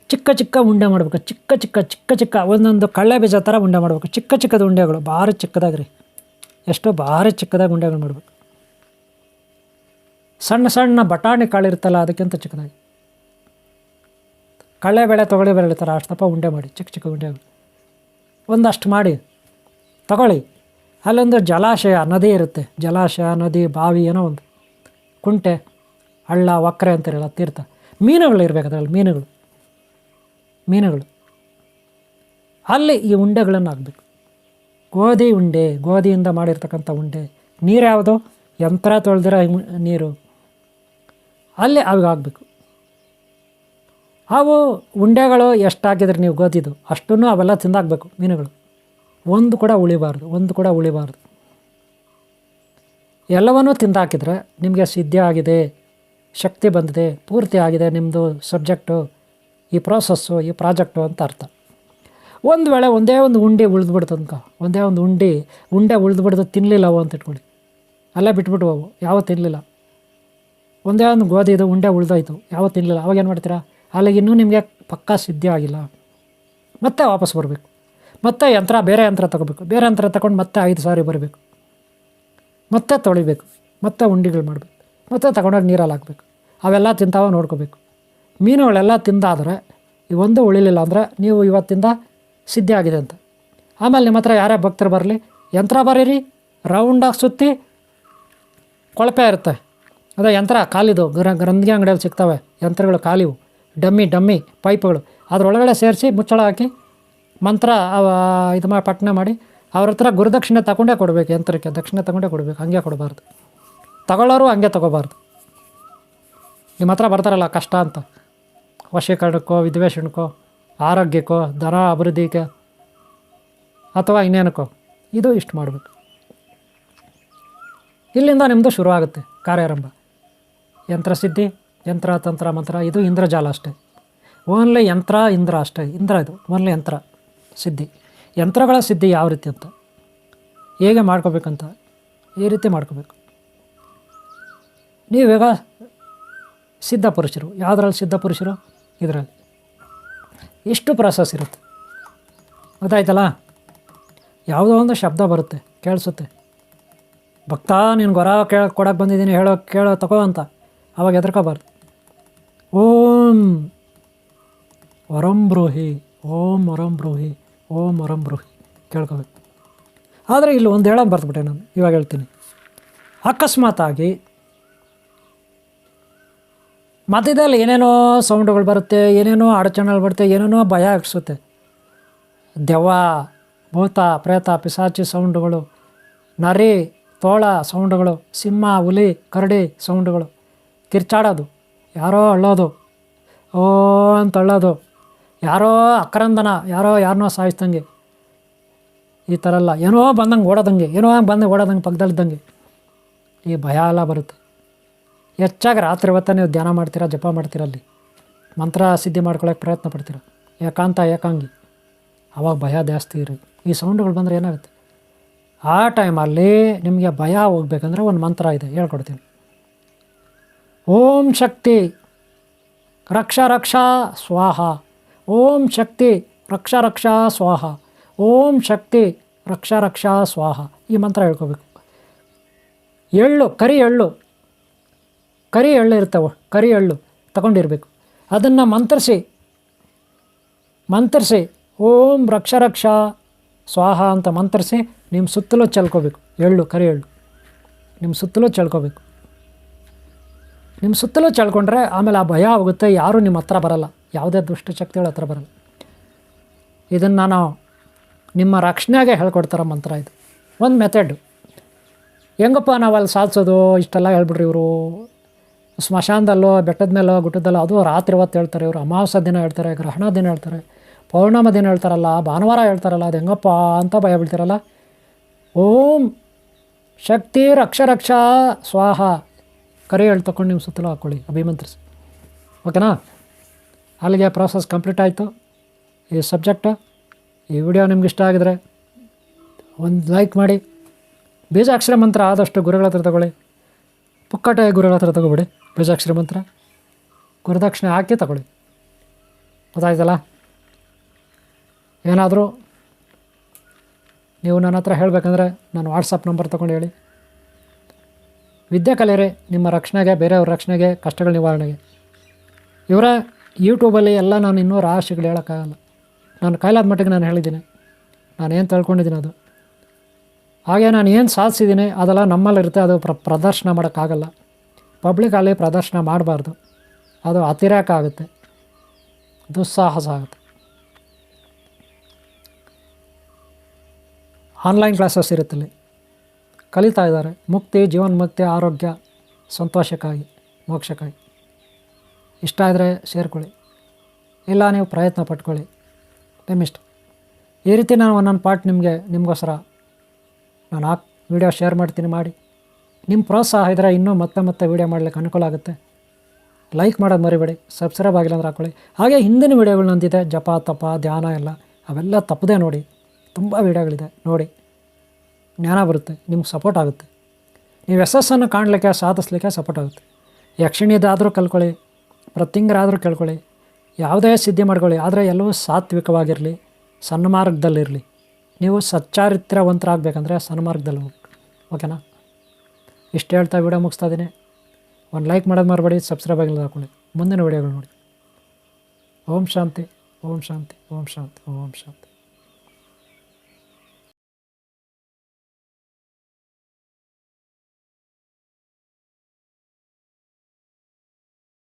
ಚಿಕ್ಕ ಉಂಡೆ ಮಾಡಬೇಕು. ಚಿಕ್ಕ ಒಂದೊಂದು ಕಡಲೆ ಬೀಜ ಥರ ಉಂಡೆ ಮಾಡಬೇಕು. ಚಿಕ್ಕದ ಉಂಡೆಗಳು, ಭಾರಿ ಚಿಕ್ಕದಾಗ್ರಿ, ಎಷ್ಟೋ ಭಾರಿ ಚಿಕ್ಕದಾಗಿ ಉಂಡೆಗಳು ಮಾಡಬೇಕು. ಸಣ್ಣ ಬಟಾಣಿ ಕಾಳು ಇರುತ್ತಲ್ಲ ಅದಕ್ಕಿಂತ ಚಿಕ್ಕದಾಗಿ. ಕಡಲೆಬೇಳೆ ತೊಗರಿಬೇಳೆ ಇರ್ತಾರೆ ಅಷ್ಟು ದಪ್ಪ ಉಂಡೆ ಮಾಡಿ, ಚಿಕ್ಕ ಉಂಡೆಗಳು ಒಂದಷ್ಟು ಮಾಡಿ ತಗೊಳ್ಳಿ. ಅಲ್ಲೊಂದು ಜಲಾಶಯ, ನದಿ ಇರುತ್ತೆ. ಜಲಾಶಯ, ನದಿ, ಬಾವಿ, ಏನೋ ಒಂದು ಕುಂಟೆ, ಹಳ್ಳ, ಒಕ್ಕರೆ ಅಂತಿರಲ್ಲ, ತೀರ್ಥ. ಮೀನುಗಳು ಇರಬೇಕು ಅದರಲ್ಲಿ. ಮೀನುಗಳು ಅಲ್ಲಿ ಈ ಉಂಡೆಗಳನ್ನು ಹಾಕಬೇಕು. ಗೋಧಿ ಉಂಡೆ, ಗೋಧಿಯಿಂದ ಮಾಡಿರ್ತಕ್ಕಂಥ ಉಂಡೆ. ನೀರು ಯಾವುದು? ಯಂತ್ರ ತೊಳೆದಿರೋ ನೀರು, ಅಲ್ಲಿ ಅವಾಗ ಆಗಬೇಕು. ಅವು ಉಂಡೆಗಳು ಎಷ್ಟು ಹಾಕಿದ್ರೆ ನೀವು ಗೋಧಿದು ಅಷ್ಟನ್ನು ಅವೆಲ್ಲ ತಿಂದಾಕಬೇಕು ಮೀನುಗಳು. ಒಂದು ಕೂಡ ಉಳಿಬಾರ್ದು. ಎಲ್ಲವನ್ನೂ ತಿಂದಾಕಿದರೆ ನಿಮಗೆ ಸಿದ್ಧಿ ಆಗಿದೆ, ಶಕ್ತಿ ಬಂದಿದೆ, ಪೂರ್ತಿ ಆಗಿದೆ ನಿಮ್ಮದು ಸಬ್ಜೆಕ್ಟು, ಈ ಪ್ರೋಸೆಸ್ಸು, ಈ ಪ್ರಾಜೆಕ್ಟು ಅಂತ ಅರ್ಥ. ಒಂದು ವೇಳೆ ಒಂದೇ ಒಂದು ಉಂಡೆ ಉಳಿದ್ಬಿಡ್ತು ಅನ್ಕೊ, ಒಂದೇ ಒಂದು ಉಂಡೆ ಉಳಿದ್ಬಿಡ್ದು ತಿನ್ನಲಿಲ್ಲವು ಅಂತ ಇಟ್ಕೊಳ್ಳಿ, ಅಲ್ಲೇ ಬಿಟ್ಬಿಟ್ಟು ಅವು ಯಾವ ತಿನ್ನಲಿಲ್ಲ. ಒಂದೇ ಒಂದು ಗೋಧಿದು ಉಂಡೆ ಉಳಿದೋಯ್ತು, ಯಾವ ತಿನ್ನಲಿಲ್ಲ. ಅವಾಗ ಏನು ಮಾಡ್ತೀರಾ? ಅಲ್ಲಿಗೆ ಇನ್ನೂ ನಿಮಗೆ ಪಕ್ಕಾ ಸಿದ್ಧಿ ಆಗಿಲ್ಲ. ಮತ್ತೆ ವಾಪಸ್ ಬರಬೇಕು, ಮತ್ತೆ ಬೇರೆ ಯಂತ್ರ ತೊಗೋಬೇಕು, ಬೇರೆ ಯಂತ್ರ ತೊಗೊಂಡು ಮತ್ತೆ 5 ಸಾರಿ ಬರಬೇಕು, ಮತ್ತೆ ತೊಳಿಬೇಕು, ಮತ್ತೆ ಉಂಡೆಗಳು ಮಾಡಬೇಕು, ಮತ್ತೆ ತಗೊಂಡೋಗಿ ನೀರಲ್ಲಿ ಹಾಕಬೇಕು. ಅವೆಲ್ಲ ತಿಂತಾವ ನೋಡ್ಕೋಬೇಕು. ಮೀನುಗಳೆಲ್ಲ ತಿಂದಾದರೆ ಇವೊಂದು ಉಳಿಲಿಲ್ಲ ಅಂದರೆ ನೀವು ಇವತ್ತಿಂದ ಸಿದ್ಧಿ ಆಗಿದೆ ಅಂತ. ಆಮೇಲೆ ನಿಮ್ಮ ಹತ್ರ ಯಾರೇ ಭಕ್ತರು ಬರಲಿ, ಯಂತ್ರ ಬರೀರಿ, ರೌಂಡಾಗಿ ಸುತ್ತಿ ಕೊಳಪೆ ಇರುತ್ತೆ. ಅದೇ ಯಂತ್ರ ಖಾಲಿದು ಗ್ರಂಥಿಗೆ ಅಂಗಡಿಯಲ್ಲಿ ಸಿಗ್ತವೆ ಯಂತ್ರಗಳು ಖಾಲಿವು, ಡಮ್ಮಿ ಪೈಪ್ಗಳು, ಅದರೊಳಗಡೆ ಸೇರಿಸಿ ಮುಚ್ಚಳ ಹಾಕಿ ಮಂತ್ರ ಇದು ಮಾಡಿ ಪಠನೆ ಮಾಡಿ ಅವ್ರ ಹತ್ರ ಗುರುದಕ್ಷಿಣೆ ತಗೊಂಡೇ ಕೊಡಬೇಕು. ಯಂತ್ರಕ್ಕೆ ದಕ್ಷಿಣೆ ತಗೊಂಡೇ ಕೊಡಬೇಕು, ಹಂಗೆ ಕೊಡಬಾರ್ದು. ತಗೊಳ್ಳೋರು ಹಂಗೆ ತೊಗೋಬಾರ್ದು. ನಿಮ್ಮ ಹತ್ರ ಬರ್ತಾರಲ್ಲ ಕಷ್ಟ ಅಂತ, ವಶೀಕರಣಕ್ಕೋ, ವಿದ್ವೇಷಣಕ್ಕೋ, ಆರೋಗ್ಯಕ್ಕೋ, ಧನ ಅಭಿವೃದ್ಧಿಗೆ ಅಥವಾ ಇನ್ನೇನಕ್ಕೋ, ಇದು ಇಷ್ಟು ಮಾಡಬೇಕು. ಇಲ್ಲಿಂದ ನಿಮ್ಮದು ಶುರುವಾಗುತ್ತೆ ಕಾರ್ಯಾರಂಭ. ಯಂತ್ರಸಿದ್ಧಿ, ಯಂತ್ರ ತಂತ್ರ ಮಂತ್ರ, ಇದು ಇಂದ್ರಜಾಲ ಅಷ್ಟೇ. ಓನ್ಲಿ ಯಂತ್ರ ಇಂದ್ರ ಅಷ್ಟೇ. ಇಂದ್ರ ಇದು ಓನ್ಲಿ ಯಂತ್ರ ಸಿದ್ಧಿ. ಯಂತ್ರಗಳ ಸಿದ್ಧಿ ಯಾವ ರೀತಿ ಅಂತ, ಹೇಗೆ ಮಾಡ್ಕೋಬೇಕಂತ ಈ ರೀತಿ ಮಾಡ್ಕೋಬೇಕು. ನೀವೀಗ ಸಿದ್ಧ ಪುರುಷರು. ಯಾವುದ್ರಲ್ಲಿ ಸಿದ್ಧ ಪುರುಷರು? ಇದರಲ್ಲಿ ಇಷ್ಟು ಪ್ರಾಸೆಸ್ ಇರುತ್ತೆ, ಗೊತ್ತಾಯ್ತಲ್ಲ? ಯಾವುದೋ ಒಂದು ಶಬ್ದ ಬರುತ್ತೆ, ಕೇಳಿಸುತ್ತೆ, ಭಕ್ತ ನೀನು ಗೊರ ಕೊಡೋಕೆ ಬಂದಿದ್ದೀನಿ, ಕೇಳೋ ತಗೋ ಅಂತ. ಅವಾಗ ಹೆದರ್ಕೋಬಾರ್ದು. ಓಂ ವರಂ ಬ್ರೂಹಿ, ಓಂ ವರಂ ಬ್ರೂಹಿ, ಓಂ ವರಂ ಬ್ರೂಹಿ ಕೇಳ್ಕೋಬೇಕು. ಆದರೆ ಇಲ್ಲಿ ಒಂದು ಹೇಳೋದು ಬರ್ತಬಿಟ್ಟೆ ನಾನು, ಇವಾಗ ಹೇಳ್ತೀನಿ. ಅಕಸ್ಮಾತಾಗಿ ಮಧ್ಯದಲ್ಲಿ ಏನೇನೋ ಸೌಂಡುಗಳು ಬರುತ್ತೆ, ಏನೇನೋ ಅಡಚಣೆಗಳು ಬರುತ್ತೆ, ಏನೇನೋ ಭಯ ಆಗಿಸುತ್ತೆ. ದೆವ್ವ, ಭೂತ, ಪ್ರೇತ, ಪಿಸಾಚಿ ಸೌಂಡುಗಳು, ನರಿ, ತೋಳ ಸೌಂಡುಗಳು, ಸಿಂಹ, ಹುಲಿ, ಕರಡಿ ಸೌಂಡುಗಳು, ಕಿರ್ಚಾಡೋದು, ಯಾರೋ ಅಳ್ಳೋದು, ಓ ಅಂತ ಅಳ್ಳೋದು, ಯಾರೋ ಅಕ್ರಂದನ, ಯಾರನ್ನೋ ಸಾಯಿಸ್ದಂಗೆ, ಈ ಥರ ಎಲ್ಲ ಏನೋ ಬಂದಂಗೆ ಓಡೋದಂಗೆ, ಓಡೋದಂಗೆ ಪಕ್ಕದಲ್ಲಿದ್ದಂಗೆ ಈ ಭಯ ಎಲ್ಲ ಬರುತ್ತೆ. ಹೆಚ್ಚಾಗಿ ರಾತ್ರಿ ಹೊತ್ತು ನೀವು ಧ್ಯಾನ ಮಾಡ್ತೀರಾ, ಜಪ ಮಾಡ್ತೀರ, ಅಲ್ಲಿ ಮಂತ್ರ ಸಿದ್ಧಿ ಮಾಡ್ಕೊಳ್ಳೋಕೆ ಪ್ರಯತ್ನ ಪಡ್ತೀರ, ಏಕಾಂಗಿ, ಆವಾಗ ಭಯ ಜಾಸ್ತಿ ಇರುತ್ತೆ. ಈ ಸೌಂಡುಗಳು ಬಂದರೆ ಏನಾಗುತ್ತೆ? ಆ ಟೈಮಲ್ಲಿ ನಿಮಗೆ ಭಯ ಹೋಗ್ಬೇಕಂದ್ರೆ ಒಂದು ಮಂತ್ರ ಇದೆ, ಹೇಳ್ಕೊಡ್ತೀನಿ. ಓಂ ಶಕ್ತಿ ರಕ್ಷಾ ಸ್ವಾಹ, ಓಂ ಶಕ್ತಿ ರಕ್ಷಾ ಸ್ವಾಹ, ಓಂ ಶಕ್ತಿ ರಕ್ಷಾ ಸ್ವಾಹ. ಈ ಮಂತ್ರ ಹೇಳ್ಕೋಬೇಕು. ಕರಿ ಎಳ್ಳು ಇರ್ತವೆ, ಕರಿ ಎಳ್ಳು ತಗೊಂಡಿರಬೇಕು. ಅದನ್ನು ಮಂತ್ರಿಸಿ ಓಂ ರಕ್ಷಾ ಸ್ವಾಹ ಅಂತ ಮಂತ್ರಿಸಿ ನಿಮ್ಮ ಸುತ್ತಲೂ ಚೆಲ್ಕೋಬೇಕು. ಕರಿ ಎಳ್ಳು ನಿಮ್ಮ ಸುತ್ತಲೂ ಚೆಲ್ಕೋಬೇಕು. ನಿಮ್ಮ ಸುತ್ತಲೂ ಚೆಲ್ಕೊಂಡ್ರೆ ಆಮೇಲೆ ಆ ಭಯ ಹೋಗುತ್ತೆ, ಯಾರೂ ನಿಮ್ಮ ಹತ್ರ ಬರಲ್ಲ, ಯಾವುದೇ ದುಷ್ಟಶಕ್ತಿಗಳ ಹತ್ರ ಬರಲ್ಲ. ಇದನ್ನು ನಾವು ನಿಮ್ಮ ರಕ್ಷಣೆಗೆ ಹೇಳ್ಕೊಡ್ತಾರ ಮಂತ್ರ. ಇದು ಒಂದು ಮೆಥಡ್. ಹೆಂಗಪ್ಪ ನಾವು ಅಲ್ಲಿ ಸಾಧಿಸೋದು? ಇಷ್ಟೆಲ್ಲ ಹೇಳ್ಬಿಡ್ರಿ ಇವರು. ಸ್ಮಶಾನದಲ್ಲೋ, ಬೆಟ್ಟದ ಮೇಲೋ, ಗುಟ್ಟದಲ್ಲೋ, ಅದು ರಾತ್ರಿ ಹೊತ್ತು ಹೇಳ್ತಾರೆ ಇವರು. ಅಮಾವಾಸ್ಯ ದಿನ ಹೇಳ್ತಾರೆ, ಗ್ರಹಣ ದಿನ ಹೇಳ್ತಾರೆ, ಪೌರ್ಣಮ ದಿನ ಹೇಳ್ತಾರಲ್ಲ, ಭಾನುವಾರ ಹೇಳ್ತಾರಲ್ಲ, ಅದು ಹೆಂಗಪ್ಪ ಅಂತ ಭಯ ಬೀಳ್ತಾರಲ್ಲ. ಓಂ ಶಕ್ತಿ ರಕ್ಷಾ ಸ್ವಾಹ ಕರಿ ಎಳ್ಳು ತಗೊಂಡು ನಿಮ್ಮ ಸುತ್ತಲೂ ಹಾಕ್ಕೊಳ್ಳಿ, ಅಭಿಮಂತ್ರಿಸಿ. ಓಕೆನಾ? ಅಲ್ಲಿಗೆ ಪ್ರಾಸೆಸ್ ಕಂಪ್ಲೀಟ್ ಆಯಿತು. ಈ ಸಬ್ಜೆಕ್ಟು, ಈ ವಿಡಿಯೋ ನಿಮ್ಗೆ ಇಷ್ಟ ಆಗಿದರೆ ಒಂದು ಲೈಕ್ ಮಾಡಿ. ಬೀಜಾಕ್ಷರ ಮಂತ್ರ ಆದಷ್ಟು ಗುರುಗಳ ಹತ್ರ ತಗೊಳ್ಳಿ, ಪುಕ್ಕಟೆ ಗುರುಗಳ ಹತ್ರ ತಗೋಬೇಡಿ. ಬೀಜಾಕ್ಷರ ಮಂತ್ರ ಗುರುದಕ್ಷಿಣೆ ಹಾಕಿ ತಗೊಳ್ಳಿ, ಗೊತ್ತಾಯ್ತಲ್ಲ? ಏನಾದರೂ ನೀವು ನನ್ನ ಹತ್ರ ಹೇಳಬೇಕಂದ್ರೆ ನಾನು ವಾಟ್ಸಪ್ ನಂಬರ್ ತೊಗೊಂಡು ಹೇಳಿ. ವಿದ್ಯೆ ಕಲಿಯಿರಿ, ನಿಮ್ಮ ರಕ್ಷಣೆಗೆ, ಬೇರೆಯವ್ರ ರಕ್ಷಣೆಗೆ, ಕಷ್ಟಗಳ ನಿವಾರಣೆಗೆ. ಇವರ ಯೂಟ್ಯೂಬಲ್ಲಿ ಎಲ್ಲ ನಾನು ಇನ್ನೂ ರಾಶಿಗಳು ಹೇಳೋಕ್ಕಾಗಲ್ಲ. ನಾನು ಕೈಲಾದ ಮಟ್ಟಿಗೆ ನಾನು ಹೇಳಿದ್ದೀನಿ, ನಾನು ಏನು ತಿಳ್ಕೊಂಡಿದ್ದೀನಿ ಅದು. ಹಾಗೆ ನಾನು ಏನು ಸಾಧಿಸಿದ್ದೀನಿ ಅದೆಲ್ಲ ನಮ್ಮಲ್ಲಿರುತ್ತೆ. ಅದು ಪ್ರದರ್ಶನ ಮಾಡೋಕ್ಕಾಗಲ್ಲ, ಪಬ್ಲಿಕಲ್ಲಿ ಪ್ರದರ್ಶನ ಮಾಡಬಾರ್ದು. ಅದು ಅತಿರೇಕ ಆಗುತ್ತೆ, ದುಸ್ಸಾಹಸ ಆಗುತ್ತೆ. ಆನ್ಲೈನ್ ಕ್ಲಾಸಸ್ ಇರುತ್ತಲ್ಲಿ, ಕಲಿತಾ ಇದ್ದಾರೆ. ಮುಕ್ತಿ, ಜೀವನ್ಮುಕ್ತಿ, ಆರೋಗ್ಯ, ಸಂತೋಷಕ್ಕಾಗಿ, ಮೋಕ್ಷಕ್ಕಾಗಿ. ಇಷ್ಟ ಆದರೆ ಸೇರ್ಕೊಳ್ಳಿ, ಇಲ್ಲ ನೀವು ಪ್ರಯತ್ನ ಪಟ್ಕೊಳ್ಳಿ, ನಿಮ್ಮಿಷ್ಟ. ಈ ರೀತಿ ನಾನು ಒಂದೊಂದು ಪಾರ್ಟ್ ನಿಮಗೋಸ್ಕರ ನಾನು ವಿಡಿಯೋ ಶೇರ್ ಮಾಡ್ತೀನಿ. ಮಾಡಿ ನಿಮ್ಮ ಪ್ರೋತ್ಸಾಹ ಇದ್ದರೆ ಇನ್ನೂ ಮತ್ತೆ ವೀಡಿಯೋ ಮಾಡಲಿಕ್ಕೆ ಅನುಕೂಲ ಆಗುತ್ತೆ. ಲೈಕ್ ಮಾಡೋದು ಮರಿಬೇಡಿ, ಸಬ್ಸ್ಕ್ರೈಬ್ ಆಗಿಲ್ಲ ಅಂದ್ರೆ ಹಾಕ್ಕೊಳ್ಳಿ. ಹಾಗೆ ಹಿಂದಿನ ವೀಡಿಯೋಗಳು ನಂದಿದೆ, ಜಪ ತಪ ಧ್ಯಾನ ಎಲ್ಲ, ಅವೆಲ್ಲ ತಪ್ಪದೆ ನೋಡಿ. ತುಂಬ ವೀಡಿಯೋಗಳಿದೆ ನೋಡಿ, ಜ್ಞಾನ ಬರುತ್ತೆ, ನಿಮ್ಗೆ ಸಪೋರ್ಟ್ ಆಗುತ್ತೆ. ನೀವು ಯಶಸ್ಸನ್ನು ಕಾಣಲಿಕ್ಕೆ ಸಾಧಿಸ್ಲಿಕ್ಕೆ ಸಪೋರ್ಟ್ ಆಗುತ್ತೆ. ಯಕ್ಷಿಣಿದಾದರೂ ಕಲ್ಕೊಳ್ಳಿ, ಪ್ರತಿಂಗರಾದರೂ ಕೇಳ್ಕೊಳ್ಳಿ, ಯಾವುದೇ ಸಿದ್ಧಿ ಮಾಡ್ಕೊಳ್ಳಿ, ಆದರೆ ಎಲ್ಲವೂ ಸಾತ್ವಿಕವಾಗಿರಲಿ, ಸನ್ಮಾರ್ಗದಲ್ಲಿರಲಿ. ನೀವು ಸಚ್ಚಾರಿತ್ರವಂತರಾಗಬೇಕಂದ್ರೆ ಸನ್ಮಾರ್ಗದಲ್ಲಿ ಹೋಗಿ, ಓಕೆನಾ? ಇಷ್ಟು ಹೇಳ್ತಾ ವಿಡಿಯೋ ಮುಗಿಸ್ತಾ ಇದ್ದೀನಿ. ಒಂದು ಲೈಕ್ ಮಾಡೋದು ಮರಬೇಡಿ, ಸಬ್ಸ್ಕ್ರೈಬ್ ಆಗಿಲ್ಲ ಹಾಕ್ಕೊಳ್ಳಿ. ಮುಂದಿನ ವಿಡಿಯೋಗಳು ನೋಡಿ. ಓಂ ಶಾಂತಿ, ಓಂ ಶಾಂತಿ, ಓಂ ಶಾಂತಿ, ಓಂ ಶಾಂತಿ.